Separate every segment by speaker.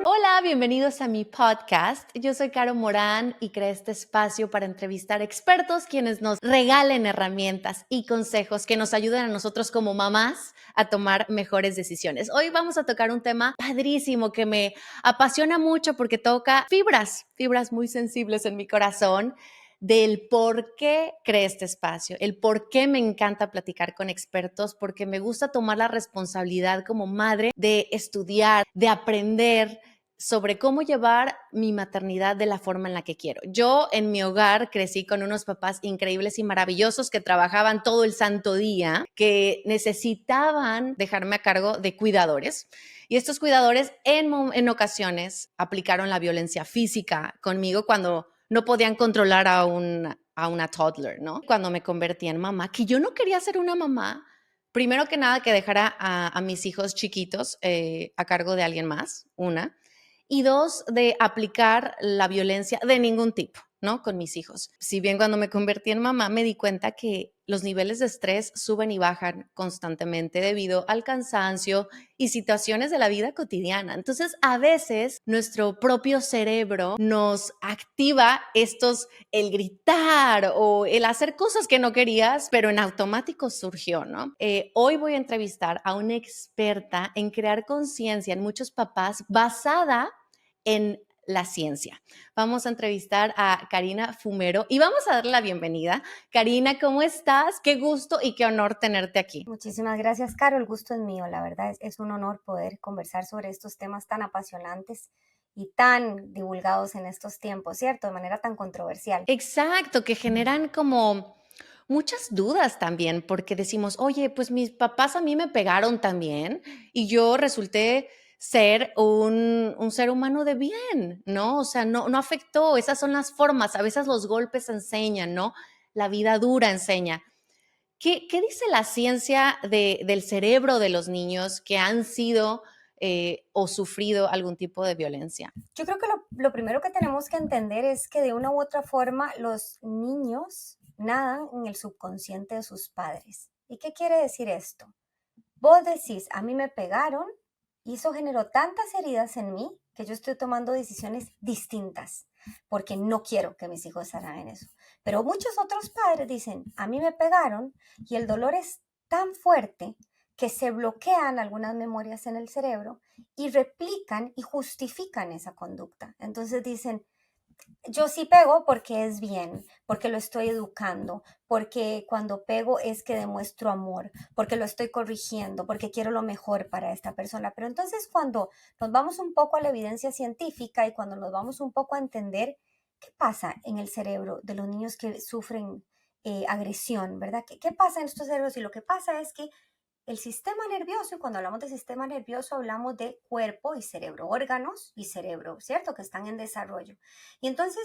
Speaker 1: Hola, bienvenidos a mi podcast. Yo soy Caro Morán y creé este espacio para entrevistar expertos quienes nos regalen herramientas y consejos que nos ayuden a nosotros como mamás a tomar mejores decisiones. Hoy vamos a tocar un tema padrísimo que me apasiona mucho porque toca fibras muy sensibles en mi corazón del por qué creé este espacio, el por qué me encanta platicar con expertos, porque me gusta tomar la responsabilidad como madre de estudiar, de aprender sobre cómo llevar mi maternidad de la forma en la que quiero. Yo en mi hogar crecí con unos papás increíbles y maravillosos que trabajaban todo el santo día, que necesitaban dejarme a cargo de cuidadores. Y estos cuidadores en ocasiones aplicaron la violencia física conmigo cuando no podían controlar a una toddler, ¿no? Cuando me convertí en mamá, que yo no quería ser una mamá, primero que nada que dejara a mis hijos chiquitos a cargo de alguien más, una, y dos, de aplicar la violencia de ningún tipo, ¿no? Con mis hijos. Si bien cuando me convertí en mamá me di cuenta que los niveles de estrés suben y bajan constantemente debido al cansancio y situaciones de la vida cotidiana. Entonces, a veces nuestro propio cerebro nos activa el gritar o el hacer cosas que no querías, pero en automático surgió, ¿no? Hoy voy a entrevistar a una experta en crear conciencia en muchos papás basada en la ciencia. Vamos a entrevistar a Karina Fumero y vamos a darle la bienvenida. Karina, ¿cómo estás? Qué gusto y qué honor tenerte aquí.
Speaker 2: Muchísimas gracias, Caro. El gusto es mío. La verdad es un honor poder conversar sobre estos temas tan apasionantes y tan divulgados en estos tiempos, ¿cierto? De manera tan controversial.
Speaker 1: Exacto, que generan como muchas dudas también, porque decimos, oye, pues mis papás a mí me pegaron también y yo resulté ser un ser humano de bien, ¿no? O sea, no afectó, esas son las formas, a veces los golpes enseñan, ¿no? La vida dura enseña. ¿Qué dice la ciencia del cerebro de los niños que han sido o sufrido algún tipo de violencia?
Speaker 2: Yo creo que lo primero que tenemos que entender es que de una u otra forma los niños nadan en el subconsciente de sus padres. ¿Y qué quiere decir esto? Vos decís, a mí me pegaron y eso generó tantas heridas en mí que yo estoy tomando decisiones distintas porque no quiero que mis hijos hagan eso. Pero muchos otros padres dicen, a mí me pegaron y el dolor es tan fuerte que se bloquean algunas memorias en el cerebro y replican y justifican esa conducta. Entonces dicen, yo sí pego porque es bien, porque lo estoy educando, porque cuando pego es que demuestro amor, porque lo estoy corrigiendo, porque quiero lo mejor para esta persona. Pero entonces cuando nos vamos un poco a la evidencia científica y cuando nos vamos un poco a entender qué pasa en el cerebro de los niños que sufren agresión, ¿verdad? ¿Qué pasa en estos cerebros? Y lo que pasa es que el sistema nervioso, y cuando hablamos de sistema nervioso hablamos de cuerpo y cerebro, órganos y cerebro, ¿cierto? Que están en desarrollo. Y entonces,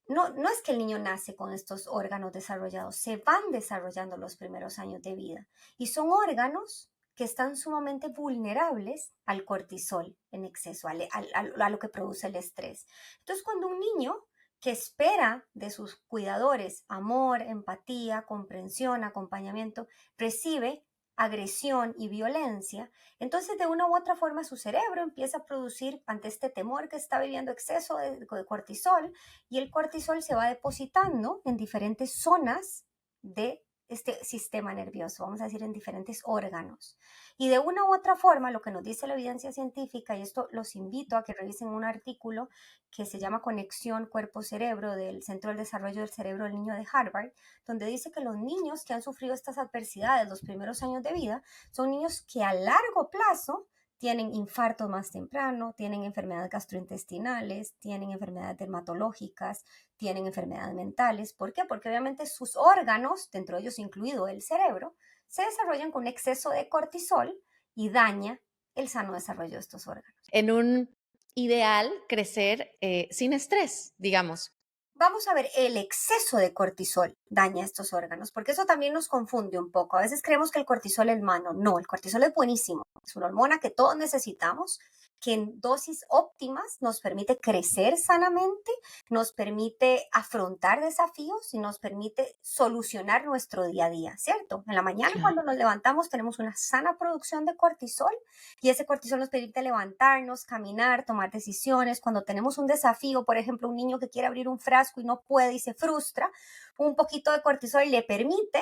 Speaker 2: no es que el niño nace con estos órganos desarrollados, se van desarrollando los primeros años de vida. Y son órganos que están sumamente vulnerables al cortisol en exceso, a lo que produce el estrés. Entonces, cuando un niño que espera de sus cuidadores amor, empatía, comprensión, acompañamiento, recibe agresión y violencia, entonces de una u otra forma su cerebro empieza a producir ante este temor que está viviendo exceso de cortisol y el cortisol se va depositando en diferentes zonas de este sistema nervioso, vamos a decir en diferentes órganos. Y de una u otra forma, lo que nos dice la evidencia científica, y esto los invito a que revisen un artículo que se llama Conexión Cuerpo-Cerebro del Centro del Desarrollo del Cerebro del Niño de Harvard, donde dice que los niños que han sufrido estas adversidades los primeros años de vida son niños que a largo plazo tienen infartos más temprano, tienen enfermedades gastrointestinales, tienen enfermedades dermatológicas, tienen enfermedades mentales. ¿Por qué? Porque obviamente sus órganos, dentro de ellos incluido el cerebro, se desarrollan con exceso de cortisol y daña el sano desarrollo de estos órganos.
Speaker 1: En un ideal, crecer sin estrés, digamos.
Speaker 2: Vamos a ver, el exceso de cortisol daña estos órganos, porque eso también nos confunde un poco. A veces creemos que el cortisol es malo. No, el cortisol es buenísimo. Es una hormona que todos necesitamos que en dosis óptimas nos permite crecer sanamente, nos permite afrontar desafíos y nos permite solucionar nuestro día a día, ¿cierto? En la mañana
Speaker 1: Claro.
Speaker 2: cuando nos levantamos tenemos una sana producción de cortisol y ese cortisol nos permite levantarnos, caminar, tomar decisiones. Cuando tenemos un desafío, por ejemplo, un niño que quiere abrir un frasco y no puede y se frustra, un poquito de cortisol le permite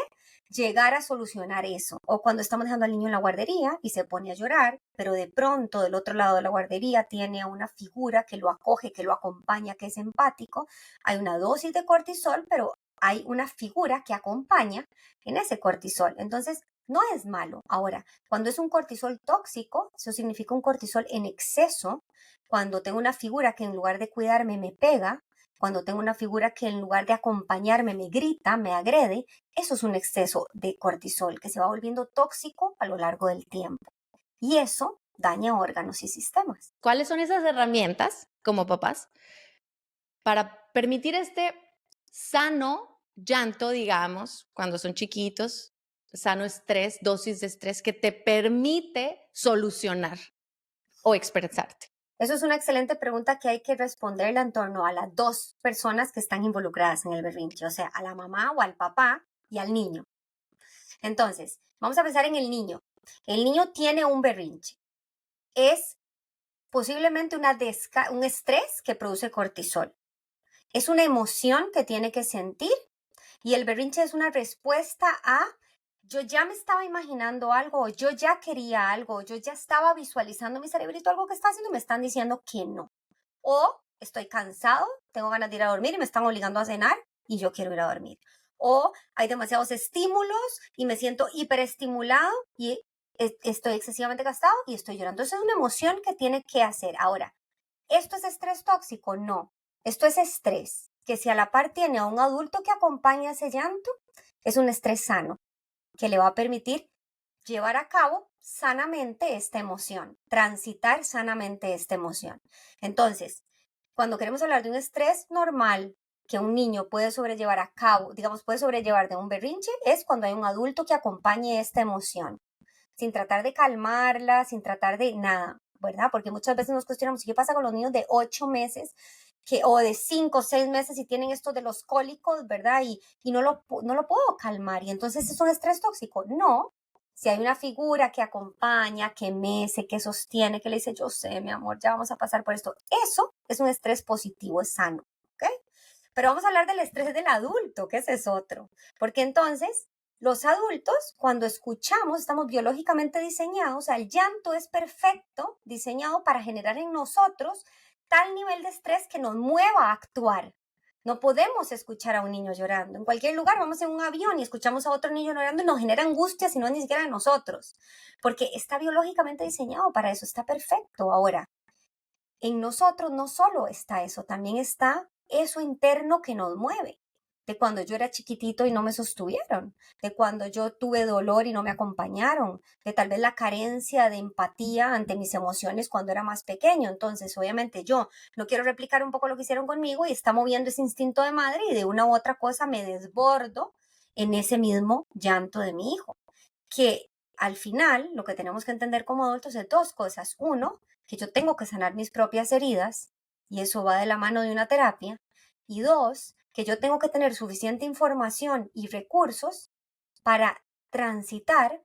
Speaker 2: llegar a solucionar eso. O cuando estamos dejando al niño en la guardería y se pone a llorar, pero de pronto del otro lado de la guardería tiene a una figura que lo acoge, que lo acompaña, que es empático, hay una dosis de cortisol, pero hay una figura que acompaña en ese cortisol. Entonces, no es malo. Ahora, cuando es un cortisol tóxico, eso significa un cortisol en exceso. Cuando tengo una figura que en lugar de cuidarme me pega, cuando tengo una figura que en lugar de acompañarme me grita, me agrede, eso es un exceso de cortisol que se va volviendo tóxico a lo largo del tiempo. Y eso daña órganos y sistemas.
Speaker 1: ¿Cuáles son esas herramientas como papás para permitir este sano llanto, digamos, cuando son chiquitos, sano estrés, dosis de estrés que te permite solucionar o expresarte?
Speaker 2: Eso es una excelente pregunta que hay que responderla en torno a las dos personas que están involucradas en el berrinche, o sea, a la mamá o al papá y al niño. Entonces, vamos a pensar en el niño. El niño tiene un berrinche. Es posiblemente un estrés que produce cortisol. Es una emoción que tiene que sentir y el berrinche es una respuesta a yo ya me estaba imaginando algo, yo ya quería algo, yo ya estaba visualizando en mi cerebrito algo que está haciendo y me están diciendo que no. O estoy cansado, tengo ganas de ir a dormir y me están obligando a cenar y yo quiero ir a dormir. O hay demasiados estímulos y me siento hiperestimulado y estoy excesivamente gastado y estoy llorando. Entonces es una emoción que tiene que hacer. Ahora, ¿esto es estrés tóxico? No. Esto es estrés que si a la par tiene a un adulto que acompaña ese llanto, es un estrés sano que le va a permitir llevar a cabo sanamente esta emoción, transitar sanamente esta emoción. Entonces, cuando queremos hablar de un estrés normal que un niño puede sobrellevar a cabo, digamos, puede sobrellevar de un berrinche, es cuando hay un adulto que acompañe esta emoción, sin tratar de calmarla, sin tratar de nada, ¿verdad? Porque muchas veces nos cuestionamos, ¿qué pasa con los niños de 8 meses o de 5 o 6 meses y tienen esto de los cólicos, ¿verdad? Y no lo puedo calmar y entonces es un estrés tóxico. No, si hay una figura que acompaña, que mece, que sostiene, que le dice, yo sé, mi amor, ya vamos a pasar por esto. Eso es un estrés positivo, es sano, ¿ok? Pero vamos a hablar del estrés del adulto, que ese es otro. Porque entonces, los adultos, cuando escuchamos, estamos biológicamente diseñados, o sea, el llanto es perfecto, diseñado para generar en nosotros tal nivel de estrés que nos mueva a actuar. No podemos escuchar a un niño llorando. En cualquier lugar, vamos en un avión y escuchamos a otro niño llorando y nos genera angustia si no es ni siquiera de nosotros. Porque está biológicamente diseñado para eso, está perfecto. Ahora, en nosotros no solo está eso, también está eso interno que nos mueve. De cuando yo era chiquitito y no me sostuvieron, de cuando yo tuve dolor y no me acompañaron, de tal vez la carencia de empatía ante mis emociones cuando era más pequeño. Entonces, obviamente yo no quiero replicar un poco lo que hicieron conmigo y está moviendo ese instinto de madre y de una u otra cosa me desbordo en ese mismo llanto de mi hijo. Que al final lo que tenemos que entender como adultos es dos cosas. Uno, que yo tengo que sanar mis propias heridas y eso va de la mano de una terapia. Y dos, que yo tengo que tener suficiente información y recursos para transitar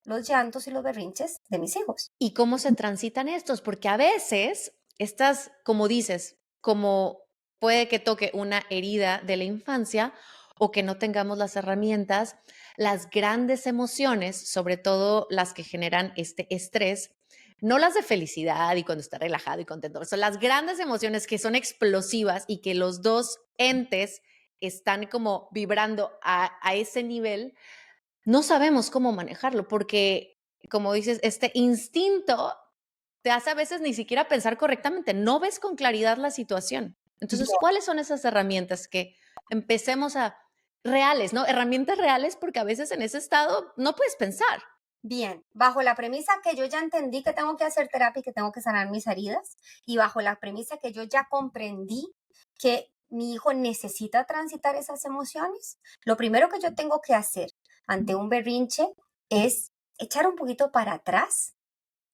Speaker 2: los llantos y los berrinches de mis hijos.
Speaker 1: ¿Y cómo se transitan estos? Porque a veces estas, como dices, como puede que toque una herida de la infancia o que no tengamos las herramientas, las grandes emociones, sobre todo las que generan este estrés, no las de felicidad y cuando está relajado y contento, son las grandes emociones que son explosivas y que los dos entes están como vibrando a ese nivel, no sabemos cómo manejarlo porque, como dices, este instinto te hace a veces ni siquiera pensar correctamente, no ves con claridad la situación. Entonces, ¿cuáles son esas herramientas que empecemos a reales, ¿no? Herramientas reales porque a veces en ese estado no puedes pensar.
Speaker 2: Bien, bajo la premisa que yo ya entendí que tengo que hacer terapia y que tengo que sanar mis heridas, y bajo la premisa que yo ya comprendí que mi hijo necesita transitar esas emociones, lo primero que yo tengo que hacer ante un berrinche es echar un poquito para atrás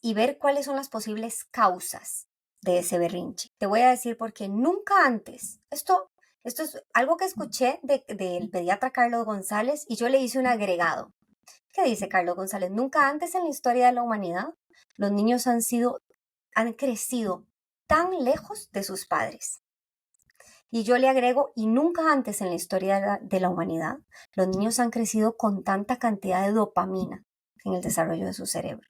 Speaker 2: y ver cuáles son las posibles causas de ese berrinche. Te voy a decir porque nunca antes, esto es algo que escuché del pediatra Carlos González y yo le hice un agregado. ¿Qué dice Carlos González? Nunca antes en la historia de la humanidad los niños han crecido tan lejos de sus padres. Y yo le agrego, y nunca antes en la historia de la humanidad los niños han crecido con tanta cantidad de dopamina en el desarrollo de su cerebro.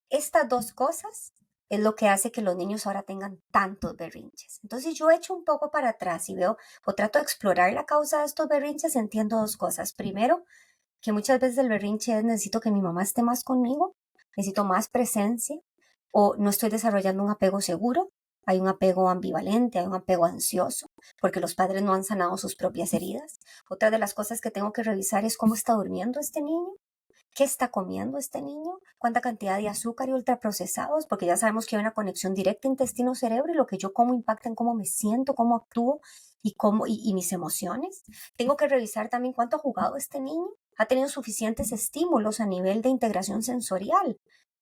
Speaker 2: Estas dos cosas es lo que hace que los niños ahora tengan tantos berrinches. Entonces yo echo un poco para atrás y veo o trato de explorar la causa de estos berrinches, entiendo dos cosas. Primero, que muchas veces el berrinche es necesito que mi mamá esté más conmigo, necesito más presencia o no estoy desarrollando un apego seguro, hay un apego ambivalente, hay un apego ansioso, porque los padres no han sanado sus propias heridas. Otra de las cosas que tengo que revisar es cómo está durmiendo este niño. ¿Qué está comiendo este niño? ¿Cuánta cantidad de azúcar y ultraprocesados? Porque ya sabemos que hay una conexión directa intestino-cerebro y lo que yo como impacta en cómo me siento, cómo actúo y mis emociones. Tengo que revisar también cuánto ha jugado este niño. ¿Ha tenido suficientes estímulos a nivel de integración sensorial?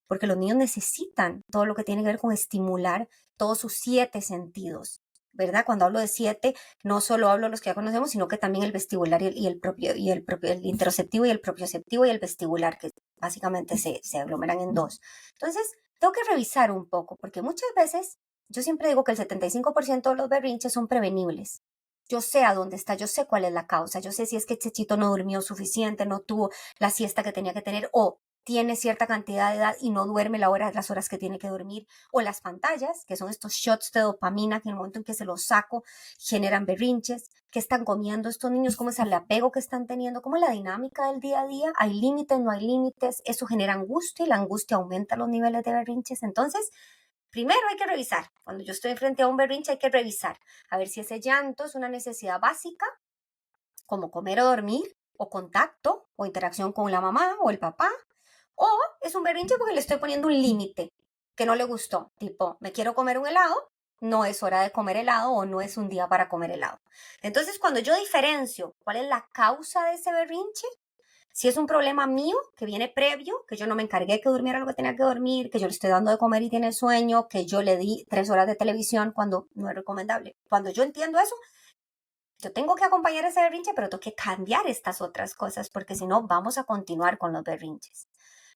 Speaker 2: Porque los niños necesitan todo lo que tiene que ver con estimular todos sus 7 sentidos. ¿Verdad? Cuando hablo de 7, no solo hablo de los que ya conocemos, sino que también el vestibular el interoceptivo y el propioceptivo y el vestibular, que básicamente se aglomeran en 2. Entonces, tengo que revisar un poco, porque muchas veces, yo siempre digo que el 75% de los berrinches son prevenibles. Yo sé a dónde está, yo sé cuál es la causa, yo sé si es que Chechito no durmió suficiente, no tuvo la siesta que tenía que tener, o tiene cierta cantidad de edad y no duerme las horas que tiene que dormir, o las pantallas, que son estos shots de dopamina que en el momento en que se los saco generan berrinches, qué están comiendo estos niños, cómo es el apego que están teniendo, cómo es la dinámica del día a día, hay límites, no hay límites, eso genera angustia y la angustia aumenta los niveles de berrinches. Entonces, primero hay que revisar, cuando yo estoy frente a un berrinche hay que revisar, a ver si ese llanto es una necesidad básica, como comer o dormir, o contacto, o interacción con la mamá o el papá, o es un berrinche porque le estoy poniendo un límite que no le gustó, tipo, me quiero comer un helado, no es hora de comer helado o no es un día para comer helado. Entonces, cuando yo diferencio cuál es la causa de ese berrinche, si es un problema mío que viene previo, que yo no me encargué que durmiera lo que tenía que dormir, que yo le estoy dando de comer y tiene sueño, que yo le di 3 horas de televisión cuando no es recomendable. Cuando yo entiendo eso, yo tengo que acompañar ese berrinche, pero tengo que cambiar estas otras cosas, porque si no, vamos a continuar con los berrinches.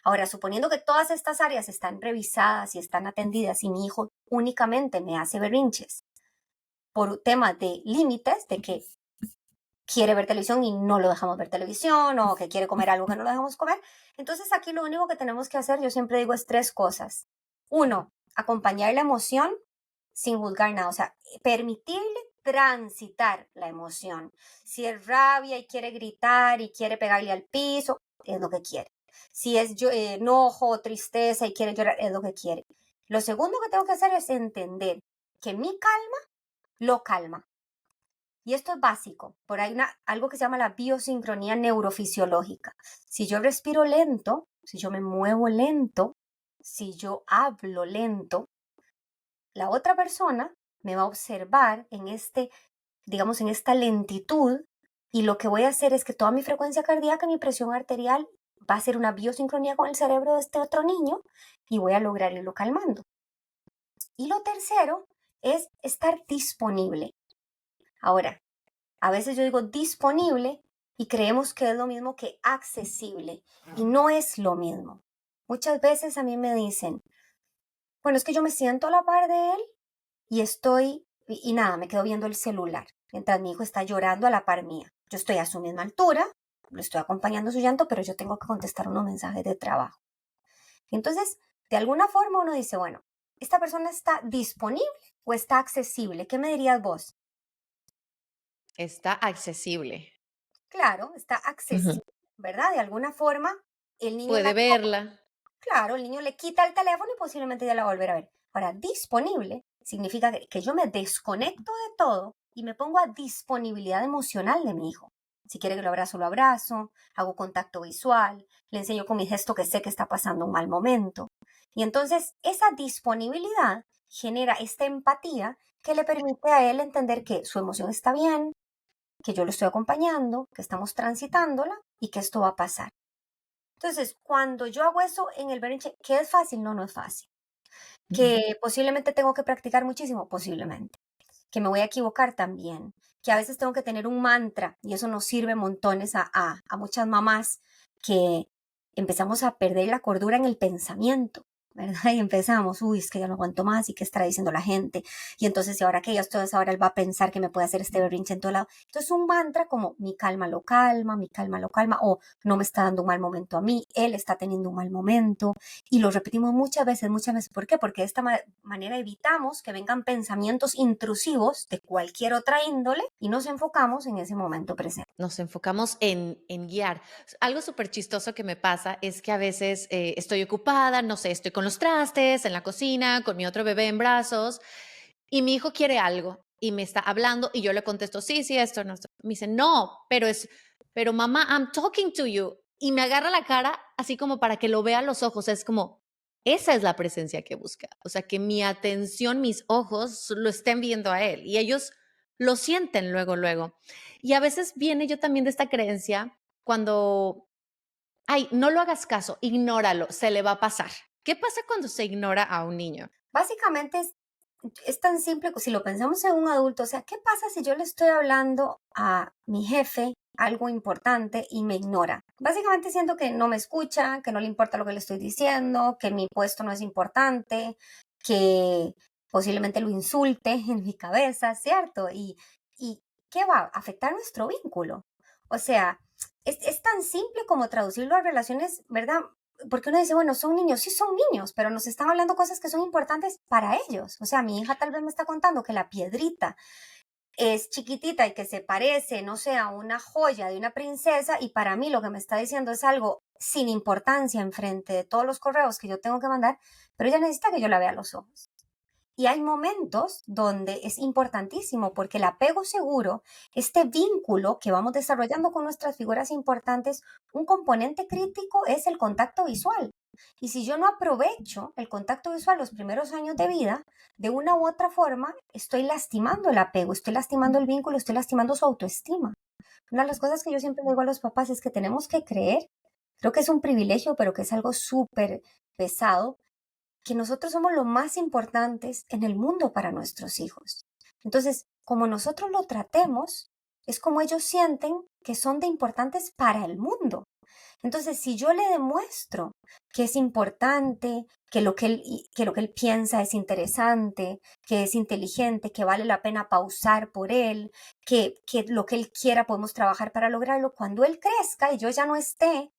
Speaker 2: Ahora, suponiendo que todas estas áreas están revisadas y están atendidas y mi hijo únicamente me hace berrinches por temas de límites, de que quiere ver televisión y no lo dejamos ver televisión, o que quiere comer algo que no lo dejamos comer, entonces aquí lo único que tenemos que hacer, yo siempre digo, es 3 cosas. 1, acompañar la emoción sin juzgar nada, o sea, permitirle transitar la emoción. Si es rabia y quiere gritar y quiere pegarle al piso, es lo que quiere. Si es enojo, tristeza y quiere llorar, es lo que quiere. Lo segundo que tengo que hacer es entender que mi calma lo calma. Y esto es básico, por ahí algo que se llama la biosincronía neurofisiológica. Si yo respiro lento, si yo me muevo lento, si yo hablo lento, la otra persona me va a observar digamos, en esta lentitud, y lo que voy a hacer es que toda mi frecuencia cardíaca, mi presión arterial va a ser una biosincronía con el cerebro de este otro niño y voy a lograr irlo calmando. Y lo tercero es estar disponible. Ahora, a veces yo digo disponible y creemos que es lo mismo que accesible y no es lo mismo. Muchas veces a mí me dicen, bueno, es que yo me siento a la par de él y nada, me quedo viendo el celular mientras mi hijo está llorando a la par mía. Yo estoy a su misma altura, lo estoy acompañando su llanto, pero yo tengo que contestar unos mensajes de trabajo. Y entonces, de alguna forma uno dice, bueno, ¿esta persona está disponible o está accesible? ¿Qué me dirías vos?
Speaker 1: Está accesible.
Speaker 2: Claro, está accesible, ¿verdad? De alguna forma, el niño
Speaker 1: Puede verla.
Speaker 2: claro, el niño le quita el teléfono y posiblemente ya la va a volver a ver. Ahora, disponible significa que yo me desconecto de todo y me pongo a disponibilidad emocional de mi hijo. Si quiere que lo abrazo, hago contacto visual, le enseño con mi gesto que sé que está pasando un mal momento. Y entonces esa disponibilidad genera esta empatía que le permite a él entender que su emoción está bien, que yo lo estoy acompañando, que estamos transitándola y que esto va a pasar. Entonces, cuando yo hago eso en el berrinche, ¿qué es fácil? No, no es fácil. que posiblemente tengo que practicar muchísimo, posiblemente, que me voy a equivocar también, que a veces tengo que tener un mantra y eso nos sirve montones a muchas mamás que empezamos a perder la cordura en el pensamiento, ¿verdad? Y empezamos, uy, es que ya no aguanto más y qué estará diciendo la gente. Y entonces, si ahora que ya estoy, ahora él va a pensar que me puede hacer este berrinche en todo lado. Entonces, un mantra como mi calma lo calma, mi calma lo calma, o no me está dando un mal momento a mí, él está teniendo un mal momento. Y lo repetimos muchas veces, muchas veces. ¿Por qué? Porque de esta manera evitamos que vengan pensamientos intrusivos de cualquier otra índole y nos enfocamos en ese momento presente.
Speaker 1: Nos enfocamos en guiar. Algo súper chistoso que me pasa es que a veces estoy ocupada, no sé, estoy con los trastes, en la cocina, con mi otro bebé en brazos, y mi hijo quiere algo y me está hablando y yo le contesto, sí, sí, esto, no, esto. Me dice, no, pero mamá, I'm talking to you. Y me agarra la cara así como para que lo vea a los ojos. Es como, esa es la presencia que busca. O sea, que mi atención, mis ojos lo estén viendo a él y ellos lo sienten luego, luego. Y a veces viene yo también de esta creencia cuando, ay, no lo hagas caso, ignóralo, se le va a pasar. ¿Qué pasa cuando se ignora a un niño?
Speaker 2: Básicamente es tan simple, si lo pensamos en un adulto, o sea, ¿qué pasa si yo le estoy hablando a mi jefe algo importante y me ignora? Básicamente siento que no me escucha, que no le importa lo que le estoy diciendo, que mi puesto no es importante, que posiblemente lo insulte en mi cabeza, ¿cierto? Y ¿qué va a afectar nuestro vínculo? O sea, es tan simple como traducirlo a relaciones, ¿verdad? Porque uno dice, bueno, son niños, sí son niños, pero nos están hablando cosas que son importantes para ellos. O sea, mi hija tal vez me está contando que la piedrita es chiquitita y que se parece, no sé, a una joya de una princesa, y para mí lo que me está diciendo es algo sin importancia enfrente de todos los correos que yo tengo que mandar, pero ella necesita que yo la vea a los ojos. Y hay momentos donde es importantísimo porque el apego seguro, este vínculo que vamos desarrollando con nuestras figuras importantes, un componente crítico es el contacto visual. Y si yo no aprovecho el contacto visual los primeros años de vida, de una u otra forma, estoy lastimando el apego, estoy lastimando el vínculo, estoy lastimando su autoestima. Una de las cosas que yo siempre digo a los papás es que tenemos que creer, creo que es un privilegio, pero que es algo súper pesado, que nosotros somos lo más importantes en el mundo para nuestros hijos. Entonces, como nosotros lo tratemos, es como ellos sienten que son de importantes para el mundo. Entonces, si yo le demuestro que es importante, que lo que él piensa es interesante, que es inteligente, que vale la pena pausar por él, que lo que él quiera podemos trabajar para lograrlo, cuando él crezca y yo ya no esté,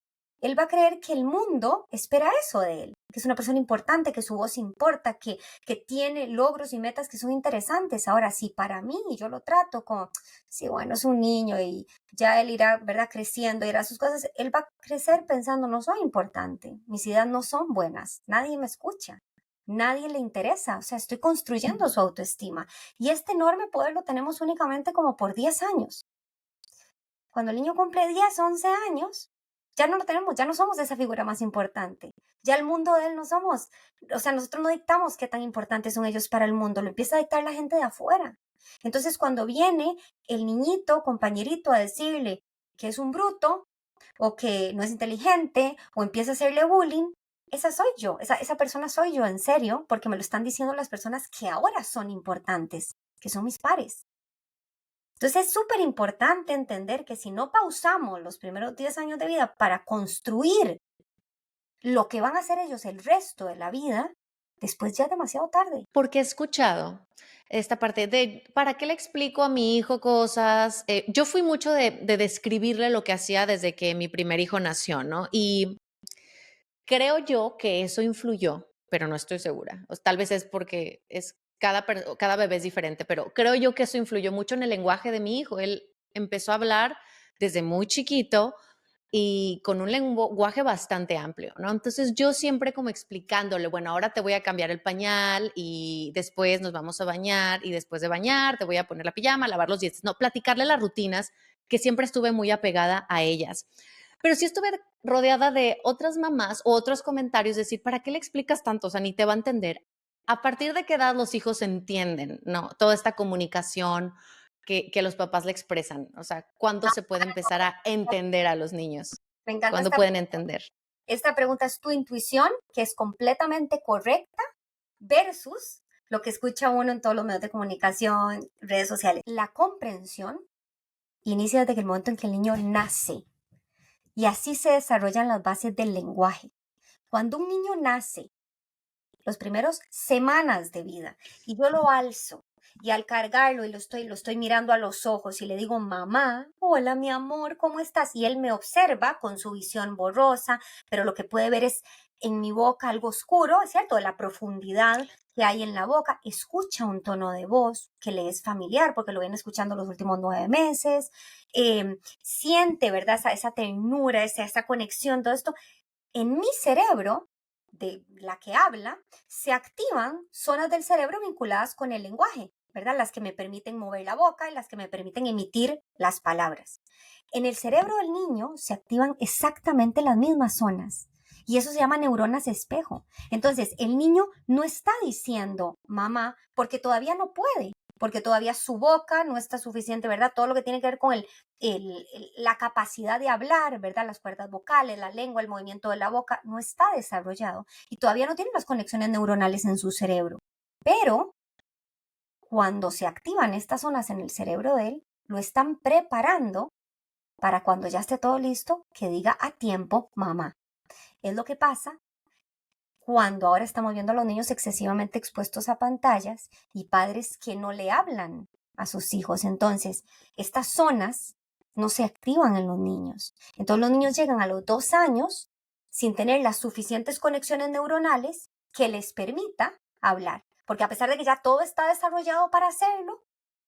Speaker 2: él va a creer que el mundo espera eso de él, que es una persona importante, que su voz importa, que tiene logros y metas que son interesantes. Ahora, si para mí yo lo trato como, sí, bueno, es un niño y ya él irá, ¿verdad?, creciendo, irá a sus cosas, él va a crecer pensando, no soy importante, mis ideas no son buenas, nadie me escucha, nadie le interesa, o sea, estoy construyendo su autoestima. Y este enorme poder lo tenemos únicamente como por 10 años. Cuando el niño cumple 10, 11 años, ya no lo tenemos, ya no somos esa figura más importante. Ya el mundo de él no somos, o sea, nosotros no dictamos qué tan importantes son ellos para el mundo, lo empieza a dictar la gente de afuera. Entonces, cuando viene el niñito, compañerito, a decirle que es un bruto, o que no es inteligente, o empieza a hacerle bullying, esa soy yo, esa persona soy yo, en serio, porque me lo están diciendo las personas que ahora son importantes, que son mis pares. Entonces es súper importante entender que si no pausamos los primeros 10 años de vida para construir lo que van a hacer ellos el resto de la vida, después ya es demasiado tarde.
Speaker 1: Porque he escuchado esta parte de, ¿para qué le explico a mi hijo cosas? Yo fui mucho de describirle lo que hacía desde que mi primer hijo nació, ¿no? Y creo yo que eso influyó, pero no estoy segura. O tal vez es porque cada bebé es diferente, pero creo yo que eso influyó mucho en el lenguaje de mi hijo. Él empezó a hablar desde muy chiquito y con un lenguaje bastante amplio, ¿no? Entonces yo siempre como explicándole, bueno, ahora te voy a cambiar el pañal y después nos vamos a bañar y después de bañar te voy a poner la pijama, lavar los dientes, no, platicarle las rutinas que siempre estuve muy apegada a ellas. Pero sí estuve rodeada de otras mamás o otros comentarios, decir, ¿para qué le explicas tanto? O sea, ni te va a entender. ¿A partir de qué edad los hijos entienden, no? Toda esta comunicación que los papás le expresan. O sea, ¿cuándo se puede empezar a entender a los niños?
Speaker 2: Me encanta
Speaker 1: ¿Cuándo
Speaker 2: esta
Speaker 1: pueden
Speaker 2: pregunta.
Speaker 1: entender?
Speaker 2: Esta pregunta es tu intuición, que es completamente correcta. versus lo que escucha uno en todos los medios de comunicación, redes sociales. La comprensión inicia desde el momento en que el niño nace y así se desarrollan las bases del lenguaje. Cuando un niño nace, los primeros semanas de vida, y yo lo alzo, y al cargarlo y lo estoy mirando a los ojos y le digo, mamá, hola mi amor, ¿cómo estás? Y él me observa con su visión borrosa, pero lo que puede ver es en mi boca algo oscuro, es cierto, de la profundidad que hay en la boca, escucha un tono de voz que le es familiar porque lo viene escuchando los últimos 9 meses, siente, ¿verdad? Esa ternura, esa conexión, todo esto. En mi cerebro, de la que habla, se activan zonas del cerebro vinculadas con el lenguaje, ¿verdad? Las que me permiten mover la boca y las que me permiten emitir las palabras. En el cerebro del niño se activan exactamente las mismas zonas y eso se llama neuronas espejo. Entonces, el niño no está diciendo mamá porque todavía no puede, porque todavía su boca no está suficiente, ¿verdad? Todo lo que tiene que ver con la capacidad de hablar, ¿verdad? Las cuerdas vocales, la lengua, el movimiento de la boca, no está desarrollado y todavía no tiene las conexiones neuronales en su cerebro. Pero cuando se activan estas zonas en el cerebro de él, lo están preparando para cuando ya esté todo listo, que diga a tiempo mamá. Es lo que pasa cuando ahora estamos viendo a los niños excesivamente expuestos a pantallas y padres que no le hablan a sus hijos. Entonces, estas zonas no se activan en los niños. Entonces, los niños llegan a los 2 años sin tener las suficientes conexiones neuronales que les permita hablar. Porque a pesar de que ya todo está desarrollado para hacerlo,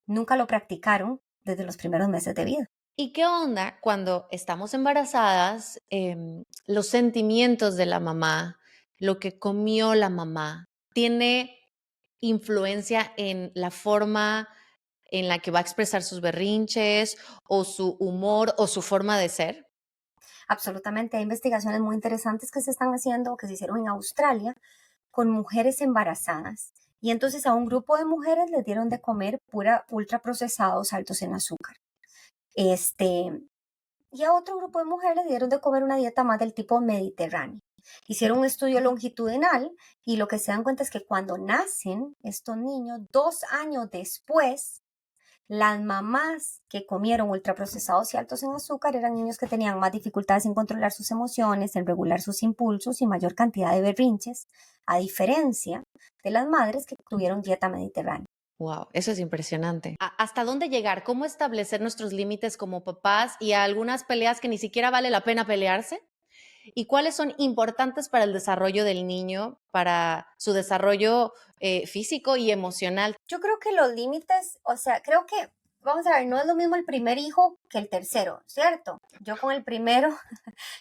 Speaker 2: nunca lo practicaron desde los primeros meses de vida.
Speaker 1: ¿Y qué onda cuando estamos embarazadas? Los sentimientos de la mamá, lo que comió la mamá, ¿tiene influencia en la forma en la que va a expresar sus berrinches o su humor o su forma de ser?
Speaker 2: Absolutamente, hay investigaciones muy interesantes que se están haciendo, que se hicieron en Australia, con mujeres embarazadas. Y entonces a un grupo de mujeres les dieron de comer pura ultraprocesados altos en azúcar. Y a otro grupo de mujeres les dieron de comer una dieta más del tipo mediterráneo. Hicieron un estudio longitudinal y lo que se dan cuenta es que cuando nacen estos niños, 2 años después, las mamás que comieron ultraprocesados y altos en azúcar eran niños que tenían más dificultades en controlar sus emociones, en regular sus impulsos y mayor cantidad de berrinches, a diferencia de las madres que tuvieron dieta mediterránea.
Speaker 1: Wow, eso es impresionante. ¿Hasta dónde llegar? ¿Cómo establecer nuestros límites como papás y a algunas peleas que ni siquiera vale la pena pelearse? ¿Y cuáles son importantes para el desarrollo del niño, para su desarrollo físico y emocional?
Speaker 2: Yo creo que los límites, o sea, creo que, vamos a ver, no es lo mismo el primer hijo que el tercero, ¿cierto? Yo con el primero,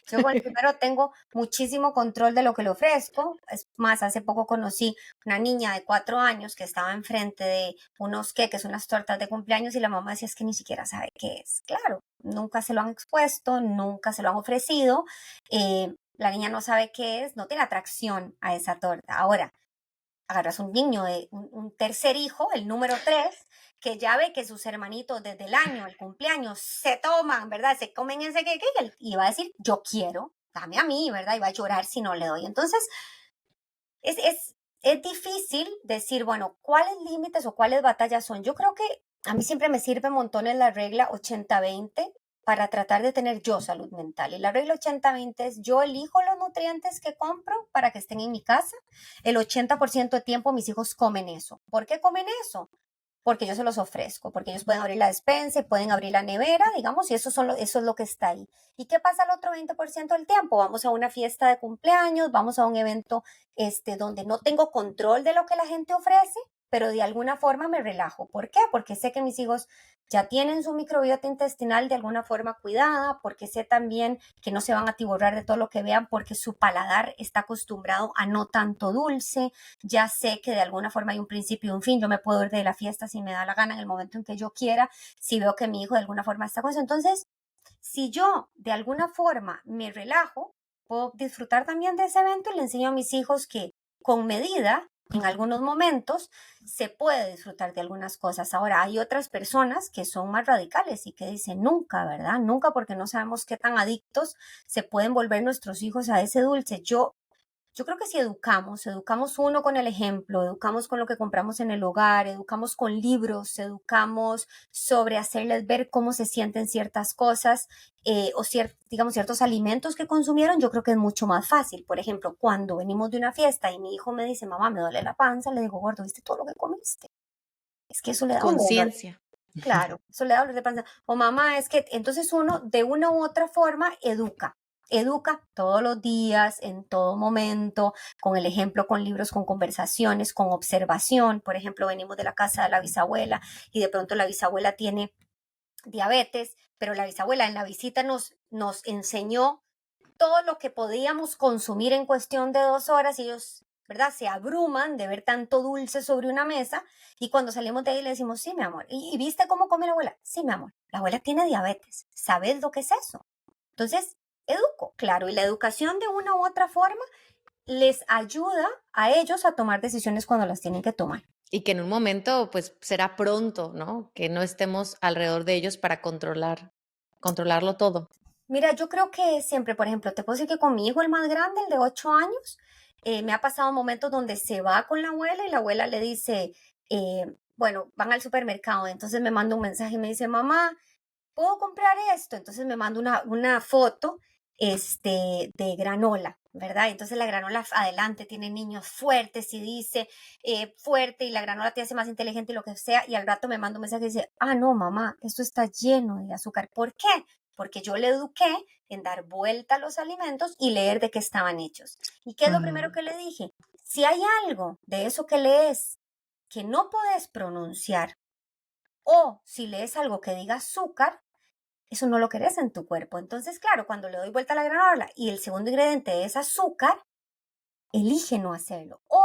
Speaker 2: yo con el primero tengo muchísimo control de lo que le ofrezco. Es más, hace poco conocí una niña de 4 años que estaba enfrente de unos queques, unas tortas de cumpleaños y la mamá decía, es que ni siquiera sabe qué es. Claro, nunca se lo han expuesto, nunca se lo han ofrecido. La niña no sabe qué es, no tiene atracción a esa torta. Ahora, agarras un niño de un tercer hijo, el número 3, que ya ve que sus hermanitos desde el año, el cumpleaños, se toman, ¿verdad? Se comen ese que y va a decir, yo quiero, dame a mí, ¿verdad? Y va a llorar si no le doy. Entonces, es difícil decir, bueno, ¿cuáles límites o cuáles batallas son? Yo creo que a mí siempre me sirve montones la regla 80-20 para tratar de tener yo salud mental. Y la regla 80-20 es yo elijo los nutrientes que compro para que estén en mi casa. El 80% de tiempo mis hijos comen eso. ¿Por qué comen eso? Porque yo se los ofrezco, porque ellos pueden abrir la despensa, y pueden abrir la nevera, digamos, y eso es lo que está ahí. ¿Y qué pasa el otro 20% del tiempo? Vamos a una fiesta de cumpleaños, vamos a un evento donde no tengo control de lo que la gente ofrece, pero de alguna forma me relajo. ¿Por qué? Porque sé que mis hijos ya tienen su microbiota intestinal de alguna forma cuidada, porque sé también que no se van a atiborrar de todo lo que vean, porque su paladar está acostumbrado a no tanto dulce. Ya sé que de alguna forma hay un principio y un fin. Yo me puedo ir de la fiesta si me da la gana en el momento en que yo quiera, si veo que mi hijo de alguna forma está con eso. Entonces, si yo de alguna forma me relajo, puedo disfrutar también de ese evento y le enseño a mis hijos que con medida, en algunos momentos, se puede disfrutar de algunas cosas. Ahora, hay otras personas que son más radicales y que dicen nunca, ¿verdad? Nunca, porque no sabemos qué tan adictos se pueden volver nuestros hijos a ese dulce. Yo Yo creo que si educamos uno con el ejemplo, educamos con lo que compramos en el hogar, educamos con libros, educamos sobre hacerles ver cómo se sienten ciertas cosas o digamos ciertos alimentos que consumieron, yo creo que es mucho más fácil. Por ejemplo, cuando venimos de una fiesta y mi hijo me dice, mamá, me duele la panza, le digo, gordo, ¿viste todo lo que comiste? Es que eso le da un dolor.
Speaker 1: Conciencia.
Speaker 2: Claro, eso le da dolor de panza. O mamá, es que entonces uno de una u otra forma educa todos los días, en todo momento, con el ejemplo, con libros, con conversaciones, con observación. Por ejemplo, venimos de la casa de la bisabuela y de pronto la bisabuela tiene diabetes, pero la bisabuela en la visita nos enseñó todo lo que podíamos consumir en cuestión de 2 horas y ellos, ¿verdad? Se abruman de ver tanto dulce sobre una mesa y cuando salimos de ahí le decimos, sí, mi amor. ¿Y viste cómo come la abuela? Sí, mi amor. La abuela tiene diabetes. ¿Sabes lo que es eso? Entonces, educo, claro, y la educación de una u otra forma les ayuda a ellos a tomar decisiones cuando las tienen que tomar.
Speaker 1: Y que en un momento, pues será pronto, ¿no? Que no estemos alrededor de ellos para controlarlo todo.
Speaker 2: Mira, yo creo que siempre, por ejemplo, te puedo decir que con mi hijo, el más grande, el de 8 años, me ha pasado momentos donde se va con la abuela y la abuela le dice, bueno, van al supermercado, entonces me manda un mensaje y me dice, mamá, ¿puedo comprar esto? Entonces me manda una foto de granola, ¿verdad? Entonces la granola adelante tiene niños fuertes y dice fuerte y la granola te hace más inteligente y lo que sea, y al rato me manda un mensaje y dice, ah, no, mamá, esto está lleno de azúcar. ¿Por qué? Porque yo le eduqué en dar vuelta a los alimentos y leer de qué estaban hechos. ¿Y qué es lo primero que le dije? Si hay algo de eso que lees que no puedes pronunciar o si lees algo que diga azúcar, eso no lo querés en tu cuerpo. Entonces, claro, cuando le doy vuelta a la granola y el segundo ingrediente es azúcar, elige no hacerlo. O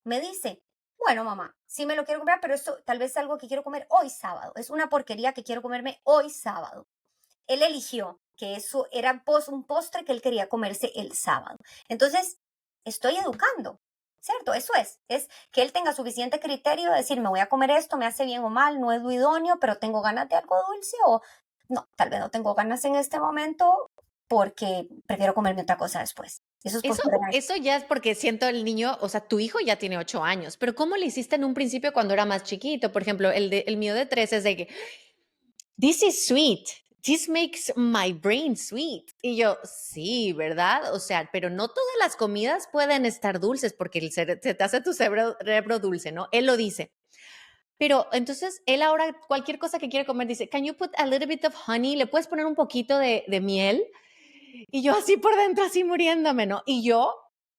Speaker 2: me dice, bueno, mamá, sí me lo quiero comprar, pero esto tal vez es algo que quiero comer hoy sábado. Es una porquería que quiero comerme hoy sábado. Él eligió que eso era un postre que él quería comerse el sábado. Entonces, estoy educando, ¿cierto? Eso es que él tenga suficiente criterio de decir, me voy a comer esto, me hace bien o mal, no es lo idóneo, pero tengo ganas de algo dulce o no, tal vez no tengo ganas en este momento porque prefiero comerme otra cosa después. Eso es
Speaker 1: Eso,
Speaker 2: postergar.
Speaker 1: eso ya es porque siento el niño, o sea, tu hijo ya tiene 8 años, pero ¿cómo le hiciste en un principio cuando era más chiquito? Por ejemplo, el mío de 3 es de que, this is sweet. This makes my brain sweet. Y yo, sí, ¿verdad? O sea, pero no todas las comidas pueden estar dulces porque se te hace tu cerebro dulce, ¿no? Él lo dice. Pero entonces él ahora cualquier cosa que quiere comer dice, can you put a little bit of honey? ¿Le puedes poner un poquito de miel? Y yo así por dentro, así muriéndome, ¿no? Y yo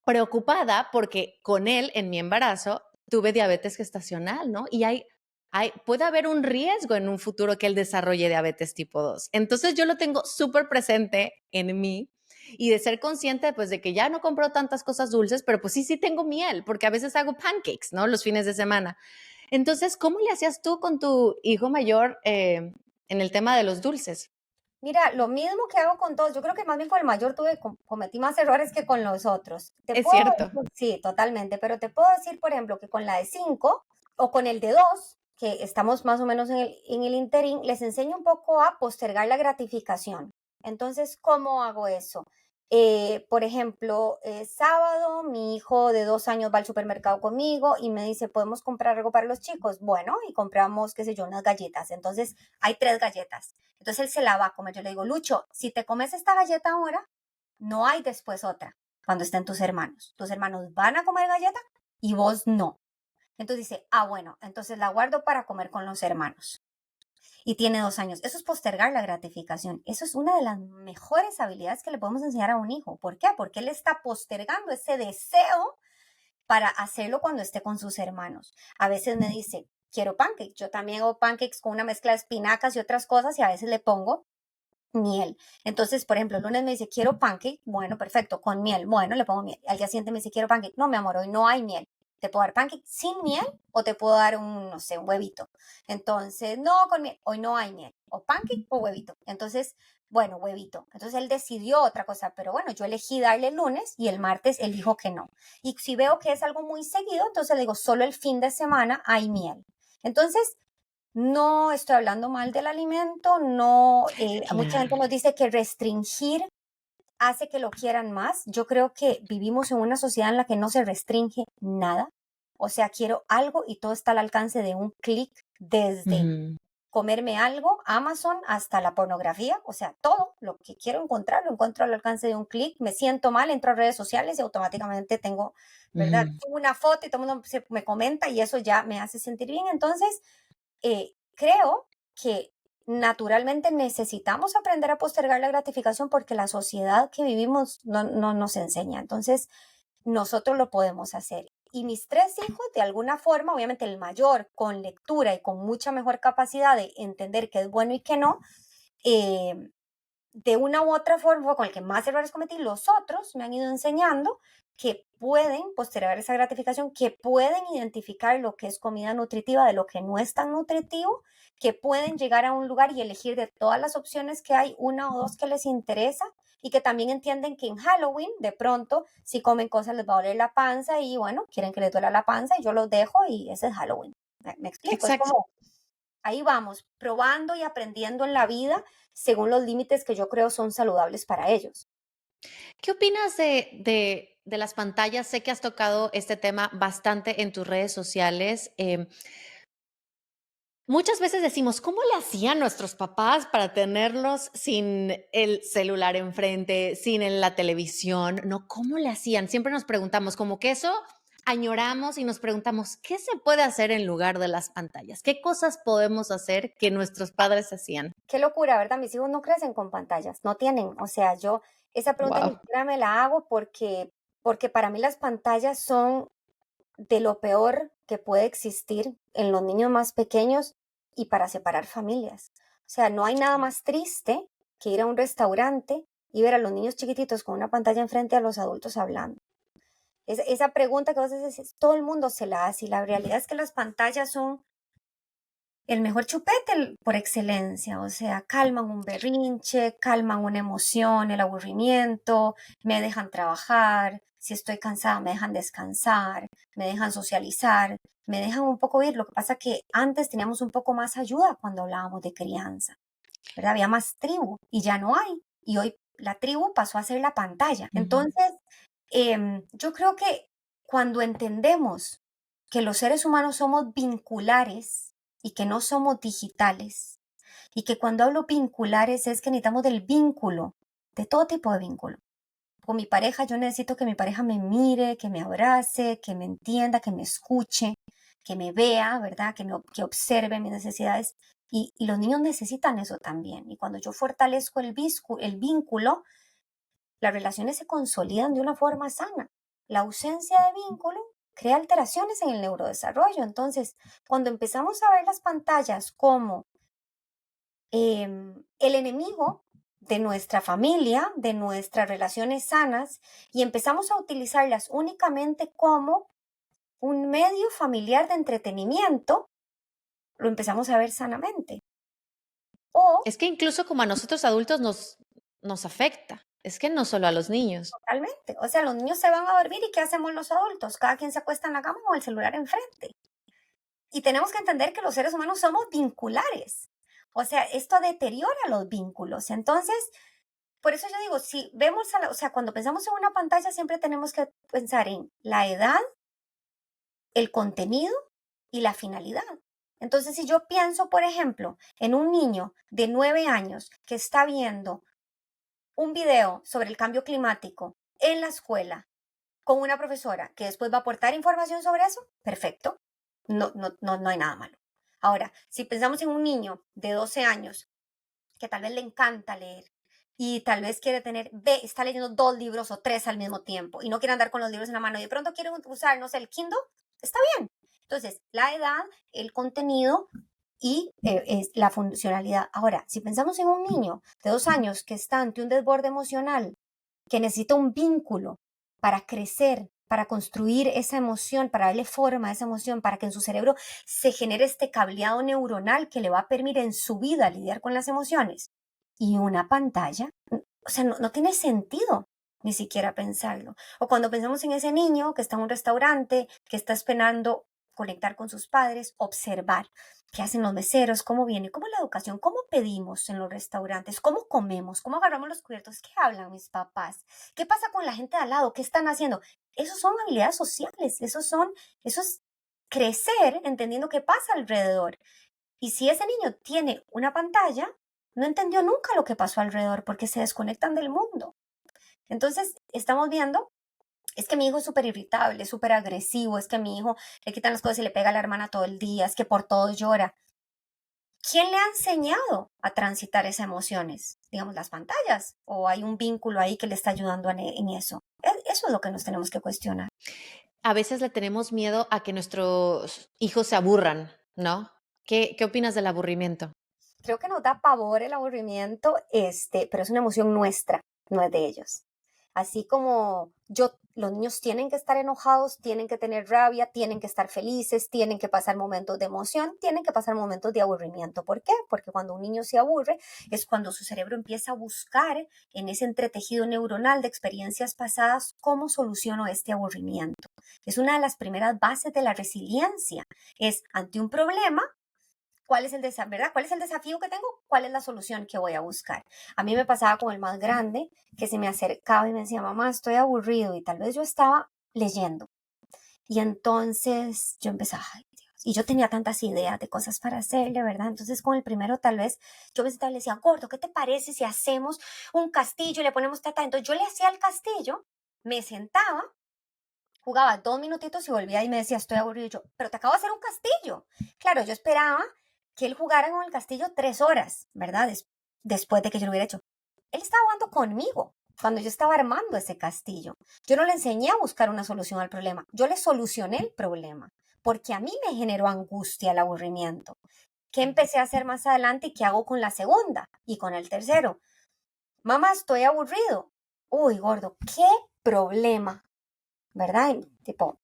Speaker 1: preocupada porque con él en mi embarazo tuve diabetes gestacional, ¿no? Y puede haber un riesgo en un futuro que él desarrolle diabetes tipo 2. Entonces yo lo tengo súper presente en mí y de ser consciente pues de que ya no compro tantas cosas dulces, pero pues sí tengo miel, porque a veces hago pancakes, ¿no? Los fines de semana. Entonces, ¿cómo le hacías tú con tu hijo mayor en el tema de los dulces?
Speaker 2: Mira, lo mismo que hago con todos, yo creo que más bien con el mayor cometí más errores que con los otros. Te
Speaker 1: Es
Speaker 2: puedo
Speaker 1: cierto.
Speaker 2: decir, sí, totalmente, pero te puedo decir, por ejemplo, que con la de 5 o con el de 2, que estamos más o menos en el interín, les enseño un poco a postergar la gratificación. Entonces, ¿cómo hago eso? Por ejemplo, sábado mi hijo de 2 años va al supermercado conmigo y me dice, ¿podemos comprar algo para los chicos? Bueno, y compramos, qué sé yo, unas galletas. Entonces, hay 3 galletas. Entonces, él se la va a comer. Yo le digo, Lucho, si te comes esta galleta ahora, no hay después otra cuando estén tus hermanos. Tus hermanos van a comer galleta y vos no. Entonces dice, ah, bueno, entonces la guardo para comer con los hermanos y tiene 2 años. Eso es postergar la gratificación. Eso es una de las mejores habilidades que le podemos enseñar a un hijo. ¿Por qué? Porque él está postergando ese deseo para hacerlo cuando esté con sus hermanos. A veces me dice, quiero pancakes. Yo también hago pancakes con una mezcla de espinacas y otras cosas y a veces le pongo miel. Entonces, por ejemplo, el lunes me dice, quiero pancake. Bueno, perfecto, con miel. Bueno, le pongo miel. Al día siguiente me dice, quiero pancake. No, mi amor, hoy no hay miel. ¿Te puedo dar pancake sin miel o te puedo dar un, no sé, un huevito? Entonces, no, con miel. Hoy no hay miel. O pancake o huevito. Entonces, bueno, huevito. Entonces él decidió otra cosa, pero bueno, yo elegí darle el lunes y el martes él dijo que no. Y si veo que es algo muy seguido, entonces le digo, solo el fin de semana hay miel. Entonces, no estoy hablando mal del alimento, no, mucha
Speaker 1: Claro.
Speaker 2: gente nos dice que restringir hace que lo quieran más. Yo creo que vivimos en una sociedad en la que no se restringe nada. O sea, quiero algo y todo está al alcance de un clic, desde
Speaker 1: Ujú,
Speaker 2: comerme algo, Amazon, hasta la pornografía. O sea, todo lo que quiero encontrar lo encuentro al alcance de un clic. Me siento mal, entro a redes sociales y automáticamente tengo, ¿verdad?
Speaker 1: ujú.
Speaker 2: Subo una foto y todo el mundo me comenta y eso ya me hace sentir bien. Entonces, creo que naturalmente necesitamos aprender a postergar la gratificación porque la sociedad que vivimos no nos enseña. Entonces, nosotros lo podemos hacer. Y mis 3 hijos, de alguna forma, obviamente el mayor con lectura y con mucha mejor capacidad de entender qué es bueno y qué no, eh, de una u otra forma fue con el que más errores cometí. Los otros me han ido enseñando que pueden postergar esa gratificación, que pueden identificar lo que es comida nutritiva de lo que no es tan nutritivo, que pueden llegar a un lugar y elegir de todas las opciones que hay, una o dos que les interesa, y que también entienden que en Halloween, de pronto, si comen cosas les va a doler la panza y bueno, quieren que les duela la panza y yo los dejo y ese es Halloween. ¿Me explico? Es
Speaker 1: Exacto.
Speaker 2: como ahí vamos, probando y aprendiendo en la vida según los límites que yo creo son saludables para ellos.
Speaker 1: ¿Qué opinas de las pantallas? Sé que has tocado este tema bastante en tus redes sociales. Muchas veces decimos, ¿cómo le hacían nuestros papás para tenerlos sin el celular enfrente, sin la televisión? No, ¿cómo le hacían? Siempre nos preguntamos, como que eso añoramos y nos preguntamos, ¿qué se puede hacer en lugar de las pantallas? ¿Qué cosas podemos hacer que nuestros padres hacían?
Speaker 2: Qué locura, ¿verdad? Mis hijos no crecen con pantallas, no tienen, o sea, yo esa pregunta ni
Speaker 1: Wow.
Speaker 2: siquiera me la hago porque para mí las pantallas son de lo peor que puede existir en los niños más pequeños y para separar familias. O sea, no hay nada más triste que ir a un restaurante y ver a los niños chiquititos con una pantalla enfrente a los adultos hablando. Esa pregunta que vos haces, todo el mundo se la hace y la realidad es que las pantallas son el mejor chupete por excelencia, o sea, calman un berrinche, calman una emoción, el aburrimiento, me dejan trabajar, si estoy cansada me dejan descansar, me dejan socializar, me dejan un poco ir. Lo que pasa que antes teníamos un poco más ayuda cuando hablábamos de crianza, ¿verdad? Había más tribu y ya no hay. Y hoy la tribu pasó a ser la pantalla. Entonces, yo creo que cuando entendemos que los seres humanos somos vinculares y que no somos digitales, y que cuando hablo vinculares es que necesitamos del vínculo, de todo tipo de vínculo. Con mi pareja, yo necesito que mi pareja me mire, que me abrace, que me entienda, que me escuche, que me vea, ¿verdad? Que observe mis necesidades. Y los niños necesitan eso también. Y cuando yo fortalezco el vínculo, las relaciones se consolidan de una forma sana. La ausencia de vínculo crea alteraciones en el neurodesarrollo. Entonces, cuando empezamos a ver las pantallas como el enemigo de nuestra familia, de nuestras relaciones sanas, y empezamos a utilizarlas únicamente como un medio familiar de entretenimiento, lo empezamos a ver sanamente. O
Speaker 1: Es que incluso como a nosotros adultos nos afecta. Es que no solo a los niños.
Speaker 2: totalmente. O sea, los niños se van a dormir y ¿qué hacemos los adultos? Cada quien se acuesta en la cama con el celular enfrente. Y tenemos que entender que los seres humanos somos vinculares. O sea, esto deteriora los vínculos. Entonces, por eso yo digo, si vemos o sea, cuando pensamos en una pantalla siempre tenemos que pensar en la edad, el contenido y la finalidad. Entonces, si yo pienso, por ejemplo, en un niño de 9 años que está viendo un video sobre el cambio climático en la escuela con una profesora que después va a aportar información sobre eso, perfecto. No hay nada malo. Ahora, si pensamos en un niño de 12 años que tal vez le encanta leer y tal vez quiere está leyendo 2 libros o 3 al mismo tiempo y no quiere andar con los libros en la mano y de pronto quiere usar, no sé, el Kindle, está bien. Entonces, la edad, el contenido y es la funcionalidad. Ahora, si pensamos en un niño de 2 años que está ante un desborde emocional, que necesita un vínculo para crecer, para construir esa emoción, para darle forma a esa emoción, para que en su cerebro se genere este cableado neuronal que le va a permitir en su vida lidiar con las emociones. Y una pantalla, o sea, no tiene sentido ni siquiera pensarlo. O cuando pensamos en ese niño que está en un restaurante, que está esperando conectar con sus padres, observar qué hacen los meseros, cómo viene, cómo es la educación, cómo pedimos en los restaurantes, cómo comemos, cómo agarramos los cubiertos, qué hablan mis papás, qué pasa con la gente de al lado, qué están haciendo. Esos son habilidades sociales, eso es crecer entendiendo qué pasa alrededor. Y si ese niño tiene una pantalla, no entendió nunca lo que pasó alrededor porque se desconectan del mundo. Entonces, estamos viendo, es que mi hijo es súper irritable, súper agresivo, es que a mi hijo le quitan las cosas y le pega a la hermana todo el día, es que por todo llora. ¿Quién le ha enseñado a transitar esas emociones? Digamos, las pantallas, o hay un vínculo ahí que le está ayudando en eso. Eso es lo que nos tenemos que cuestionar.
Speaker 1: A veces le tenemos miedo a que nuestros hijos se aburran, ¿no? ¿Qué opinas del aburrimiento?
Speaker 2: Creo que nos da pavor el aburrimiento, pero es una emoción nuestra, no es de ellos. Así como los niños tienen que estar enojados, tienen que tener rabia, tienen que estar felices, tienen que pasar momentos de emoción, tienen que pasar momentos de aburrimiento. ¿Por qué? Porque cuando un niño se aburre es cuando su cerebro empieza a buscar en ese entretejido neuronal de experiencias pasadas cómo soluciono este aburrimiento. Es una de las primeras bases de la resiliencia. Es ante un problema, ¿cuál es el ¿verdad? ¿Cuál es el desafío que tengo? ¿Cuál es la solución que voy a buscar? A mí me pasaba con el más grande, que se me acercaba y me decía, mamá, estoy aburrido, y tal vez yo estaba leyendo. Y entonces yo empezaba, ay, Dios, y yo tenía tantas ideas de cosas para hacerle, ¿verdad? Entonces con el primero tal vez yo me sentaba y le decía, gordo, ¿qué te parece si hacemos un castillo y le ponemos tata? Entonces yo le hacía el castillo, me sentaba, jugaba 2 minutitos y volvía y me decía, estoy aburrido. Y yo, pero te acabo de hacer un castillo. Claro, yo esperaba que él jugara con el castillo 3 horas, ¿verdad? Después de que yo lo hubiera hecho. Él estaba jugando conmigo cuando yo estaba armando ese castillo. Yo no le enseñé a buscar una solución al problema, yo le solucioné el problema, porque a mí me generó angustia el aburrimiento. ¿Qué empecé a hacer más adelante y qué hago con la segunda y con el tercero? Mamá, estoy aburrido. Uy, gordo, qué problema, ¿verdad? Y tipo,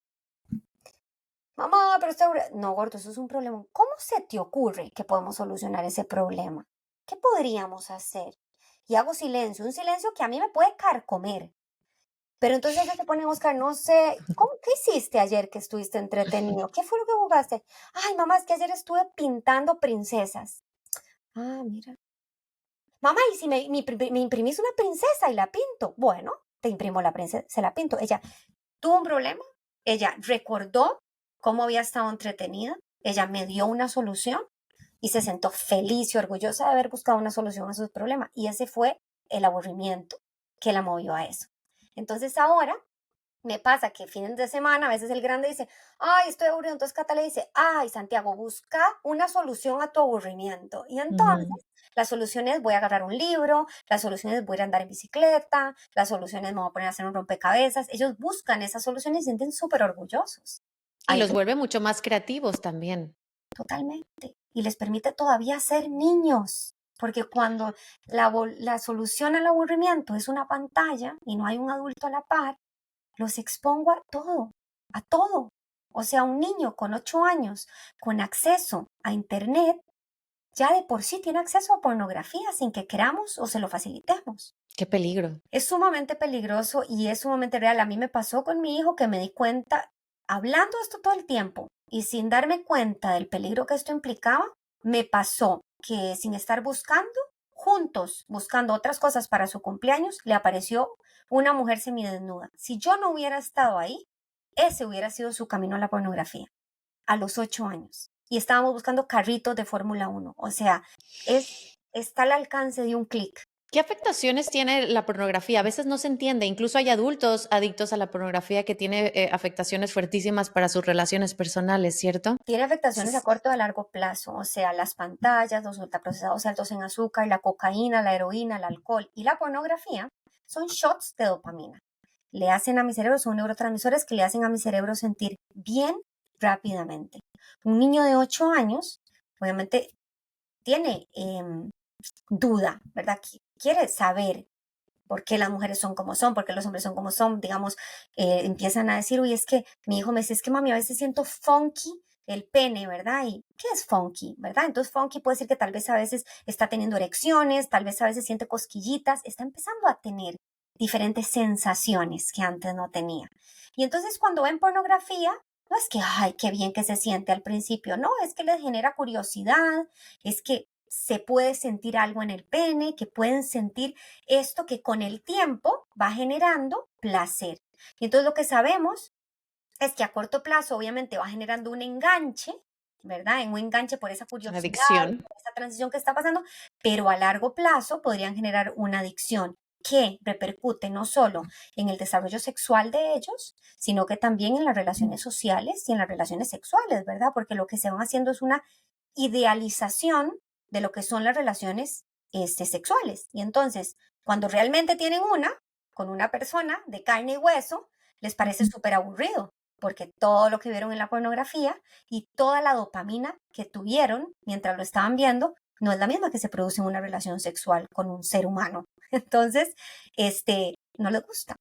Speaker 2: mamá, pero no, gordo, eso es un problema. ¿Cómo se te ocurre que podemos solucionar ese problema? ¿Qué podríamos hacer? Y hago silencio, un silencio que a mí me puede carcomer. Pero entonces ella se pone a buscar, no sé, ¿qué hiciste ayer que estuviste entretenido? ¿Qué fue lo que jugaste? Ay, mamá, es que ayer estuve pintando princesas. Ah, mira. Mamá, ¿y si me imprimís una princesa y la pinto? Bueno, te imprimo la princesa, se la pinto. Ella tuvo un problema, ella recordó cómo había estado entretenida, ella me dio una solución y se sentó feliz y orgullosa de haber buscado una solución a sus problemas. Y ese fue el aburrimiento que la movió a eso. Entonces ahora me pasa que fines de semana, a veces el grande dice, ay, estoy aburrido. Entonces Cata le dice, ay, Santiago, busca una solución a tu aburrimiento. Y entonces
Speaker 1: Ujú.
Speaker 2: la solución es voy a agarrar un libro, la solución es voy a ir a andar en bicicleta, la solución es me voy a poner a hacer un rompecabezas. Ellos buscan esas soluciones y se sienten súper orgullosos.
Speaker 1: Y
Speaker 2: Ahí
Speaker 1: los vuelve mucho más creativos también.
Speaker 2: totalmente. Y les permite todavía ser niños. Porque cuando la solución al aburrimiento es una pantalla y no hay un adulto a la par, los expongo a todo, a todo. O sea, un niño con 8 años con acceso a Internet ya de por sí tiene acceso a pornografía sin que queramos o se lo facilitemos.
Speaker 1: Qué peligro.
Speaker 2: Es sumamente peligroso y es sumamente real. A mí me pasó con mi hijo que me di cuenta, hablando de esto todo el tiempo y sin darme cuenta del peligro que esto implicaba, me pasó que sin estar buscando, juntos, buscando otras cosas para su cumpleaños, le apareció una mujer semidesnuda. Si yo no hubiera estado ahí, ese hubiera sido su camino a la pornografía, a los 8 años. Y estábamos buscando carritos de Fórmula 1. O sea, está al alcance de un clic.
Speaker 1: ¿Qué afectaciones tiene la pornografía? A veces no se entiende, incluso hay adultos adictos a la pornografía que tiene afectaciones fuertísimas para sus relaciones personales, ¿cierto?
Speaker 2: Tiene afectaciones a
Speaker 1: Entonces,
Speaker 2: corto y a largo plazo, o sea, las pantallas, los ultraprocesados altos en azúcar, la cocaína, la heroína, el alcohol y la pornografía son shots de dopamina. Le hacen a mi cerebro, son neurotransmisores que le hacen a mi cerebro sentir bien rápidamente. Un niño de 8 años, obviamente, tiene duda, ¿verdad? Quiere saber por qué las mujeres son como son, por qué los hombres son como son, digamos, empiezan a decir, uy, es que mi hijo me dice, es que mami, a veces siento funky el pene, ¿verdad? ¿Y qué es funky, verdad? Entonces funky puede decir que tal vez a veces está teniendo erecciones, tal vez a veces siente cosquillitas, está empezando a tener diferentes sensaciones que antes no tenía. Y entonces cuando ven pornografía, No es que, ay, qué bien que se siente al principio, no, es que les genera curiosidad, es que se puede sentir algo en el pene, que pueden sentir esto que con el tiempo va generando placer. Y entonces lo que sabemos es que a corto plazo obviamente va generando un enganche, ¿verdad? En un enganche por esa curiosidad,
Speaker 1: Adicción.
Speaker 2: por esa transición que está pasando, pero a largo plazo podrían generar una adicción que repercute no solo en el desarrollo sexual de ellos, sino que también en las relaciones sociales y en las relaciones sexuales, ¿verdad? Porque lo que se van haciendo es una idealización de lo que son las relaciones sexuales. Y entonces, cuando realmente tienen una, con una persona de carne y hueso, les parece súper aburrido, porque todo lo que vieron en la pornografía y toda la dopamina que tuvieron mientras lo estaban viendo no es la misma que se produce en una relación sexual con un ser humano. Entonces, no les gusta.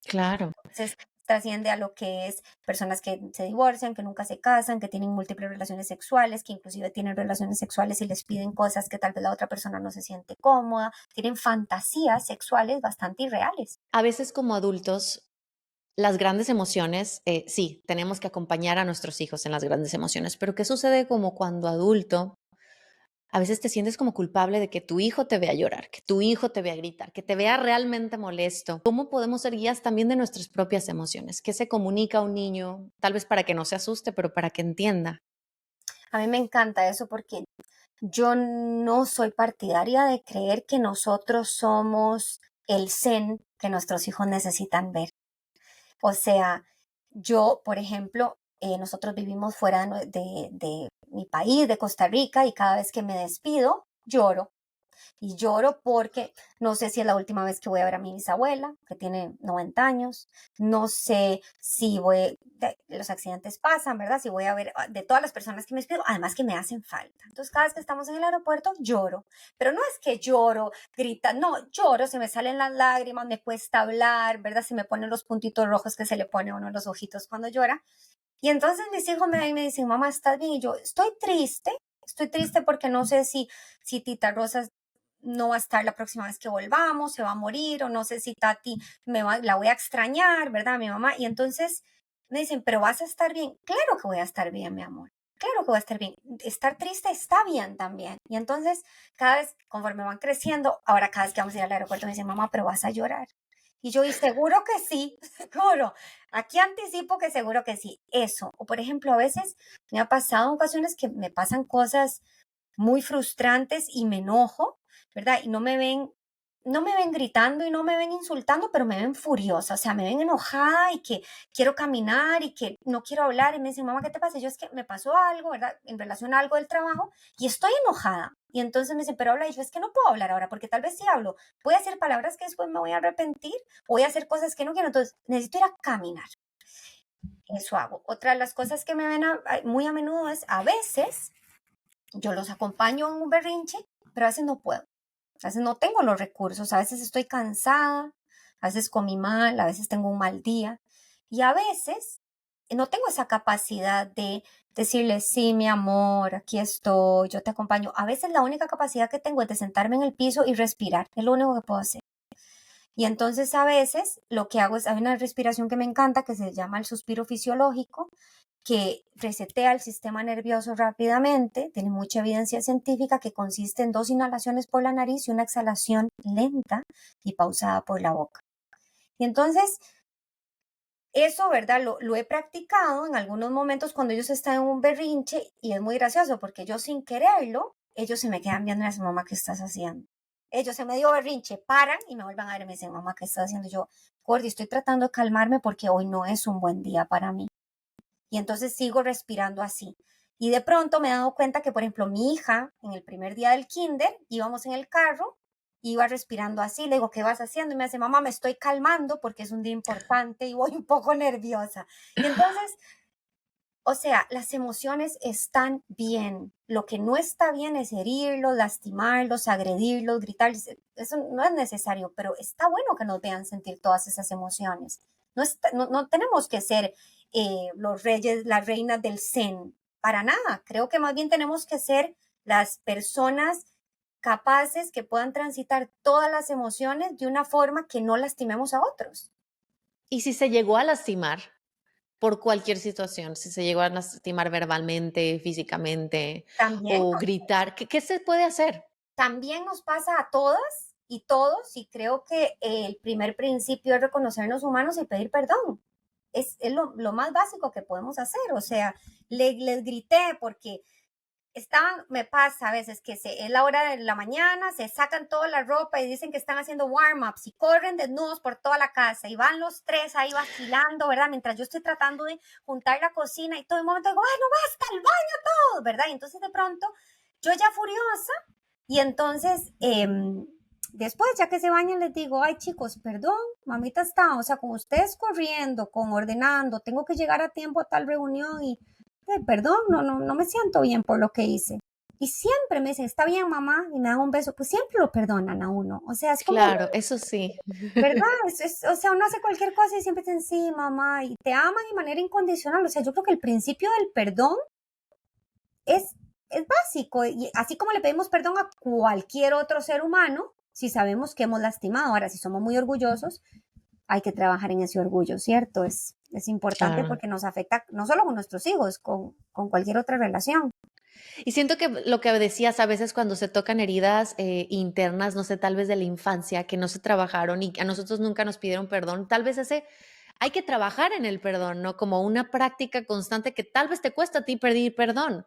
Speaker 1: Claro.
Speaker 2: Entonces, trasciende a lo que es personas que se divorcian, que nunca se casan, que tienen múltiples relaciones sexuales, que inclusive tienen relaciones sexuales y les piden cosas que tal vez la otra persona no se siente cómoda, tienen fantasías sexuales bastante irreales.
Speaker 1: A veces como adultos, las grandes emociones, sí, tenemos que acompañar a nuestros hijos en las grandes emociones, pero ¿qué sucede como cuando adulto a veces te sientes como culpable de que tu hijo te vea llorar, que tu hijo te vea gritar, que te vea realmente molesto? ¿Cómo podemos ser guías también de nuestras propias emociones? ¿Qué se comunica a un niño? Tal vez para que no se asuste, pero para que entienda.
Speaker 2: A mí me encanta eso porque yo no soy partidaria de creer que nosotros somos el zen que nuestros hijos necesitan ver. O sea, yo, por ejemplo, nosotros vivimos fuera de mi país, de Costa Rica, y cada vez que me despido, lloro. Y lloro porque no sé si es la última vez que voy a ver a mi bisabuela, que tiene 90 años. No sé si los accidentes pasan, ¿verdad? Si voy a ver de todas las personas que me despido, además que me hacen falta. Entonces, cada vez que estamos en el aeropuerto, lloro. Pero no es que lloro, grita, no, lloro, se me salen las lágrimas, me cuesta hablar, ¿verdad? Se me ponen los puntitos rojos que se le pone a uno en los ojitos cuando llora. Y entonces mis hijos me ven y me dicen, mamá, ¿estás bien? Y yo, estoy triste porque no sé si Tita Rosa no va a estar la próxima vez que volvamos, se va a morir, o no sé si Tati la voy a extrañar, ¿verdad? Mi mamá. Y entonces me dicen, pero vas a estar bien. Claro que voy a estar bien, mi amor. Claro que voy a estar bien. Estar triste está bien también. Y entonces, cada vez, conforme van creciendo, ahora cada vez que vamos a ir al aeropuerto, me dicen, mamá, pero vas a llorar. Y yo, y seguro que sí, seguro. Aquí anticipo que seguro que sí. Eso. O por ejemplo, a veces me ha pasado en ocasiones que me pasan cosas muy frustrantes y me enojo, ¿verdad? Y no me ven gritando y no me ven insultando, pero me ven furiosa, o sea, me ven enojada y que quiero caminar y que no quiero hablar y me dicen, mamá, ¿qué te pasa? Yo es que me pasó algo, ¿verdad? En relación a algo del trabajo y estoy enojada. Y entonces me dicen, pero habla, y yo es que no puedo hablar ahora, porque tal vez si hablo, voy a hacer palabras que después me voy a arrepentir, voy a hacer cosas que no quiero, entonces necesito ir a caminar. Eso hago. Otra de las cosas que me ven muy a menudo es, a veces, yo los acompaño en un berrinche, pero a veces no puedo. A veces no tengo los recursos, a veces estoy cansada, a veces comí mal, a veces tengo un mal día y a veces no tengo esa capacidad de decirle, sí, mi amor, aquí estoy, yo te acompaño. A veces la única capacidad que tengo es de sentarme en el piso y respirar, es lo único que puedo hacer. Y entonces a veces lo que hago es, hay una respiración que me encanta que se llama el suspiro fisiológico, que resetea el sistema nervioso rápidamente, tiene mucha evidencia científica que consiste en 2 inhalaciones por la nariz y una exhalación lenta y pausada por la boca. Y entonces, eso, ¿verdad? Lo he practicado en algunos momentos cuando ellos están en un berrinche y es muy gracioso porque yo sin quererlo, ellos se me quedan viendo y me dicen, mamá, ¿qué estás haciendo? Ellos se me dio berrinche, paran y me vuelven a ver y me dicen, mamá, ¿qué estás haciendo? Yo, Gordy, estoy tratando de calmarme porque hoy no es un buen día para mí. Y entonces sigo respirando así. Y de pronto me he dado cuenta que, por ejemplo, mi hija, en el primer día del kinder, íbamos en el carro, iba respirando así, le digo, ¿qué vas haciendo? Y me dice, mamá, me estoy calmando porque es un día importante y voy un poco nerviosa. Y entonces, o sea, las emociones están bien. Lo que no está bien es herirlos, lastimarlos, agredirlos, gritarles. Eso no es necesario, pero está bueno que nos vean sentir todas esas emociones. No tenemos que ser los reyes, las reinas del zen, para nada. Creo que más bien tenemos que ser las personas capaces que puedan transitar todas las emociones de una forma que no lastimemos a otros.
Speaker 1: Y si se llegó a lastimar, por cualquier situación, si se llegó a lastimar verbalmente, físicamente
Speaker 2: También,
Speaker 1: o gritar, ¿qué se puede hacer?
Speaker 2: también nos pasa a todas y todos, y creo que el primer principio es reconocernos humanos y pedir perdón. Es lo más básico que podemos hacer. O sea, les grité porque me pasa a veces que es la hora de la mañana, se sacan toda la ropa y dicen que están haciendo warm-ups y corren desnudos por toda la casa y van los tres ahí vacilando, ¿verdad? Mientras yo estoy tratando de juntar la cocina y todo el momento digo, ¡ay, no basta, el baño todo! ¿Verdad? Y entonces de pronto yo ya furiosa y entonces después ya que se bañan les digo, ay chicos, perdón, mamita está, o sea, con ustedes corriendo, con ordenando, tengo que llegar a tiempo a tal reunión y perdón, no me siento bien por lo que hice. Y siempre me dicen, está bien, mamá, y me dan un beso, pues siempre lo perdonan a uno. O sea, es como,
Speaker 1: Claro, eso sí.
Speaker 2: ¿verdad? O sea, uno hace cualquier cosa y siempre dicen, sí, mamá, y te aman de manera incondicional. O sea, yo creo que el principio del perdón es, es básico. Y así como le pedimos perdón a cualquier otro ser humano, si sabemos que hemos lastimado. Ahora, si somos muy orgullosos, hay que trabajar en ese orgullo, ¿cierto? Es importante
Speaker 1: Claro.
Speaker 2: porque nos afecta no solo con nuestros hijos, con cualquier otra relación.
Speaker 1: Y siento que lo que decías a veces cuando se tocan heridas internas, no sé, tal vez de la infancia, que no se trabajaron y a nosotros nunca nos pidieron perdón, tal vez hay que trabajar en el perdón, ¿no? Como una práctica constante que tal vez te cuesta a ti pedir perdón,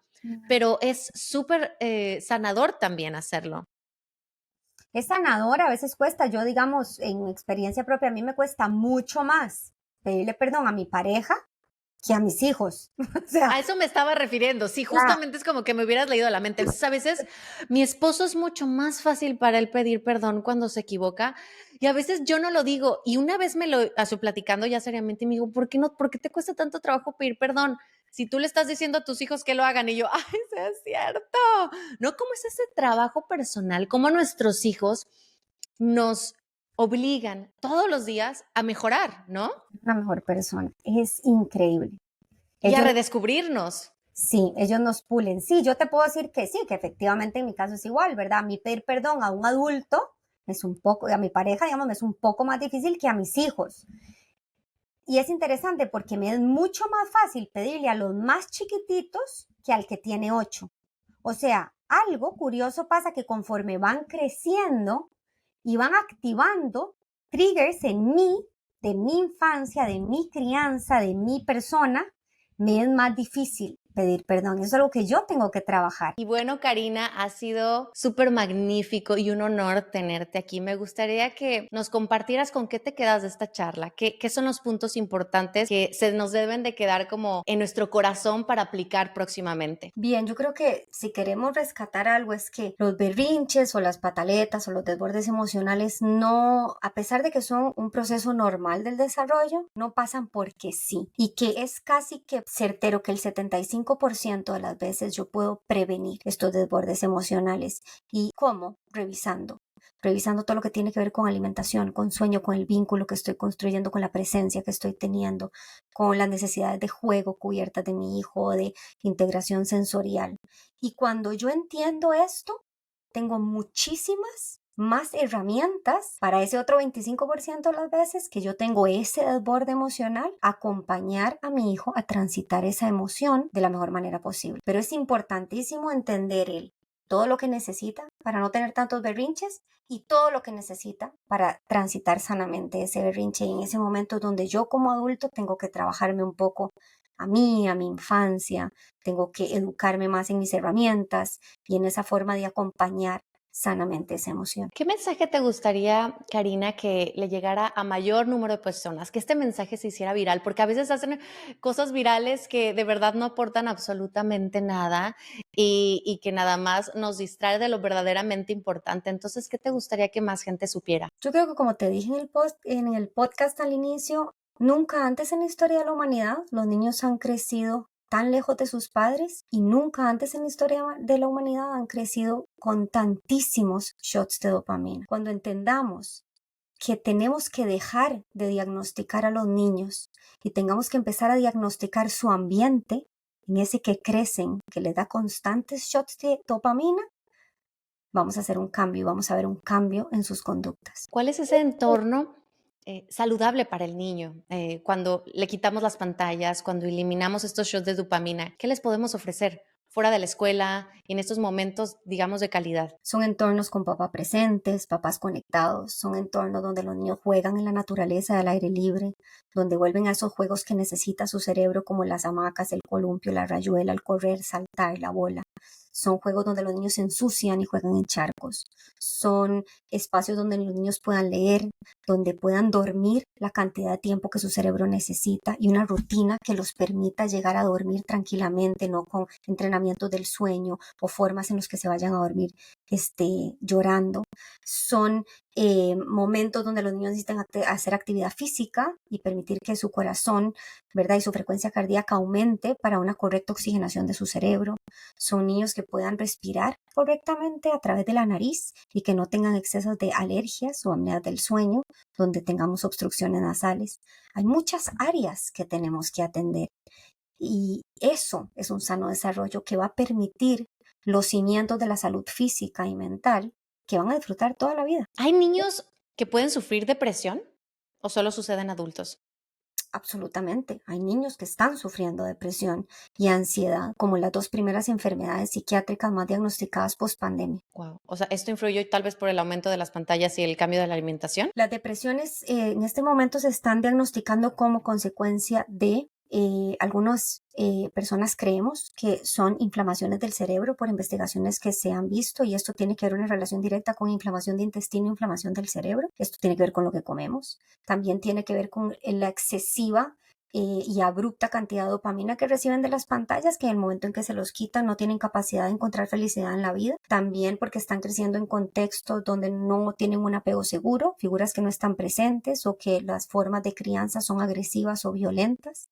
Speaker 1: pero es súper sanador también hacerlo.
Speaker 2: Es sanador, a veces cuesta. Yo, digamos, en experiencia propia, a mí me cuesta mucho más pedirle perdón a mi pareja que a mis hijos. O sea,
Speaker 1: A eso me estaba refiriendo. Sí,
Speaker 2: ya,
Speaker 1: justamente es como que me hubieras leído la mente. Entonces, a veces mi esposo es mucho más fácil para él pedir perdón cuando se equivoca y a veces yo no lo digo. Y una vez me lo estoy platicando ya seriamente y me dijo, ¿por qué te cuesta tanto trabajo pedir perdón? Si tú le estás diciendo a tus hijos que lo hagan y yo, ay, sí es cierto. ¿No? ¿Cómo es ese trabajo personal? ¿Cómo nuestros hijos nos obligan todos los días a mejorar, ¿no?
Speaker 2: la mejor persona. Es increíble.
Speaker 1: Y a
Speaker 2: Ellos,
Speaker 1: redescubrirnos.
Speaker 2: sí, ellos nos pulen. Sí, yo te puedo decir que sí, que efectivamente en mi caso es igual, ¿verdad? A mí pedir perdón a un adulto es un poco, a mi pareja, digamos, me es un poco más difícil que a mis hijos. Y es interesante porque me es mucho más fácil pedirle a los más chiquititos que al que tiene 8. O sea, algo curioso pasa que conforme van creciendo y van activando triggers en mí, de mi infancia, de mi crianza, de mi persona, me es más difícil pedir perdón. Eso es algo que yo tengo que trabajar.
Speaker 1: Y bueno, Karina, ha sido súper magnífico y un honor tenerte aquí. Me gustaría que nos compartieras con qué te quedas de esta charla, qué son los puntos importantes que se nos deben de quedar como en nuestro corazón para aplicar próximamente.
Speaker 2: Bien, yo creo que si queremos rescatar algo es que los berrinches o las pataletas o los desbordes emocionales no, a pesar de que son un proceso normal del desarrollo, no pasan porque sí. Y que es casi que certero que el 75% de las veces yo puedo prevenir estos desbordes emocionales. ¿Y cómo? Revisando todo lo que tiene que ver con alimentación, con sueño, con el vínculo que estoy construyendo, con la presencia que estoy teniendo, con las necesidades de juego cubiertas de mi hijo, de integración sensorial. Y cuando yo entiendo esto, tengo muchísimas más herramientas para ese otro 25% de las veces que yo tengo ese desborde emocional, acompañar a mi hijo a transitar esa emoción de la mejor manera posible. Pero es importantísimo entender todo lo que necesita para no tener tantos berrinches y todo lo que necesita para transitar sanamente ese berrinche y en ese momento donde yo como adulto tengo que trabajarme un poco a mí, a mi infancia, tengo que educarme más en mis herramientas y en esa forma de acompañar sanamente esa emoción.
Speaker 1: ¿Qué mensaje te gustaría, Karina, que le llegara a mayor número de personas? Que este mensaje se hiciera viral, porque a veces hacen cosas virales que de verdad no aportan absolutamente nada y que nada más nos distrae de lo verdaderamente importante. Entonces, ¿qué te gustaría que más gente supiera?
Speaker 2: Yo creo que como te dije en el podcast al inicio, nunca antes en la historia de la humanidad los niños han crecido tan lejos de sus padres y nunca antes en la historia de la humanidad han crecido con tantísimos shots de dopamina. Cuando entendamos que tenemos que dejar de diagnosticar a los niños y tengamos que empezar a diagnosticar su ambiente, en ese que crecen, que les da constantes shots de dopamina, vamos a hacer un cambio, vamos a ver un cambio en sus conductas.
Speaker 1: ¿Cuál es ese entorno saludable para el niño. Cuando le quitamos las pantallas, cuando eliminamos estos shots de dopamina, ¿qué les podemos ofrecer fuera de la escuela y en estos momentos, digamos, de calidad?
Speaker 2: Son entornos con papás presentes, papás conectados, son entornos donde los niños juegan en la naturaleza, al aire libre, donde vuelven a esos juegos que necesita su cerebro, como las hamacas, el columpio, la rayuela, el correr, saltar, la bola. Son juegos donde los niños se ensucian y juegan en charcos. Son espacios donde los niños puedan leer, donde puedan dormir la cantidad de tiempo que su cerebro necesita y una rutina que los permita llegar a dormir tranquilamente, no con entrenamientos del sueño o formas en los que se vayan a dormir llorando. Son momentos donde los niños necesitan hacer actividad física y permitir que su corazón, ¿verdad? Y su frecuencia cardíaca aumente para una correcta oxigenación de su cerebro. Son niños que puedan respirar correctamente a través de la nariz y que no tengan excesos de alergias o apneas del sueño, donde tengamos obstrucciones nasales. Hay muchas áreas que tenemos que atender y eso es un sano desarrollo que va a permitir los cimientos de la salud física y mental que van a disfrutar toda la vida.
Speaker 1: ¿Hay niños que pueden sufrir depresión o solo sucede en adultos?
Speaker 2: Absolutamente. Hay niños que están sufriendo depresión y ansiedad como las dos primeras enfermedades psiquiátricas más diagnosticadas post-pandemia.
Speaker 1: Wow. O sea, esto influyó tal vez por el aumento de las pantallas y el cambio de la alimentación.
Speaker 2: Las depresiones en este momento se están diagnosticando como consecuencia de algunas personas creemos que son inflamaciones del cerebro por investigaciones que se han visto y esto tiene que ver una relación directa con inflamación de intestino e inflamación del cerebro. Esto tiene que ver con lo que comemos. También tiene que ver con la excesiva y abrupta cantidad de dopamina que reciben de las pantallas, que en el momento en que se los quitan no tienen capacidad de encontrar felicidad en la vida. También porque están creciendo en contextos donde no tienen un apego seguro, figuras que no están presentes o que las formas de crianza son agresivas o violentas.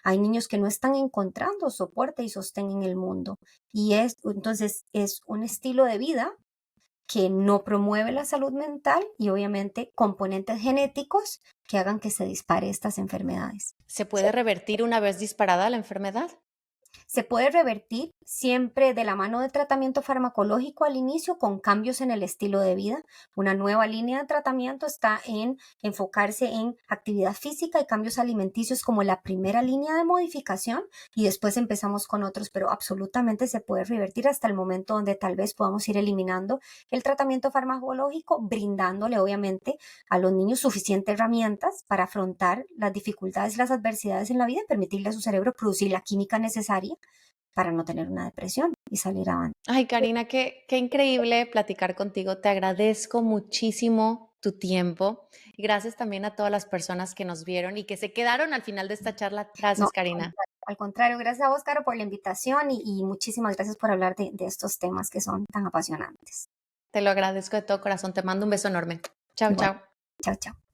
Speaker 2: Hay niños que no están encontrando soporte y sostén en el mundo. Y entonces es un estilo de vida que no promueve la salud mental y obviamente componentes genéticos que hagan que se dispare estas enfermedades.
Speaker 1: ¿Se puede revertir una vez disparada la enfermedad?
Speaker 2: Se puede revertir siempre de la mano de tratamiento farmacológico al inicio con cambios en el estilo de vida. Una nueva línea de tratamiento está en enfocarse en actividad física y cambios alimenticios como la primera línea de modificación y después empezamos con otros, pero absolutamente se puede revertir hasta el momento donde tal vez podamos ir eliminando el tratamiento farmacológico, brindándole obviamente a los niños suficientes herramientas para afrontar las dificultades y las adversidades en la vida y permitirle a su cerebro producir la química necesaria para no tener una depresión y salir avante.
Speaker 1: Ay, Karina, qué increíble platicar contigo. Te agradezco muchísimo tu tiempo. Y gracias también a todas las personas que nos vieron y que se quedaron al final de esta charla. Gracias,
Speaker 2: No,
Speaker 1: Karina.
Speaker 2: al contrario, gracias a vos, Caro, por la invitación y muchísimas gracias por hablar de estos temas que son tan apasionantes.
Speaker 1: Te lo agradezco de todo corazón. Te mando un beso enorme. Chao,
Speaker 2: Igual.
Speaker 1: chao.
Speaker 2: Chao, chao.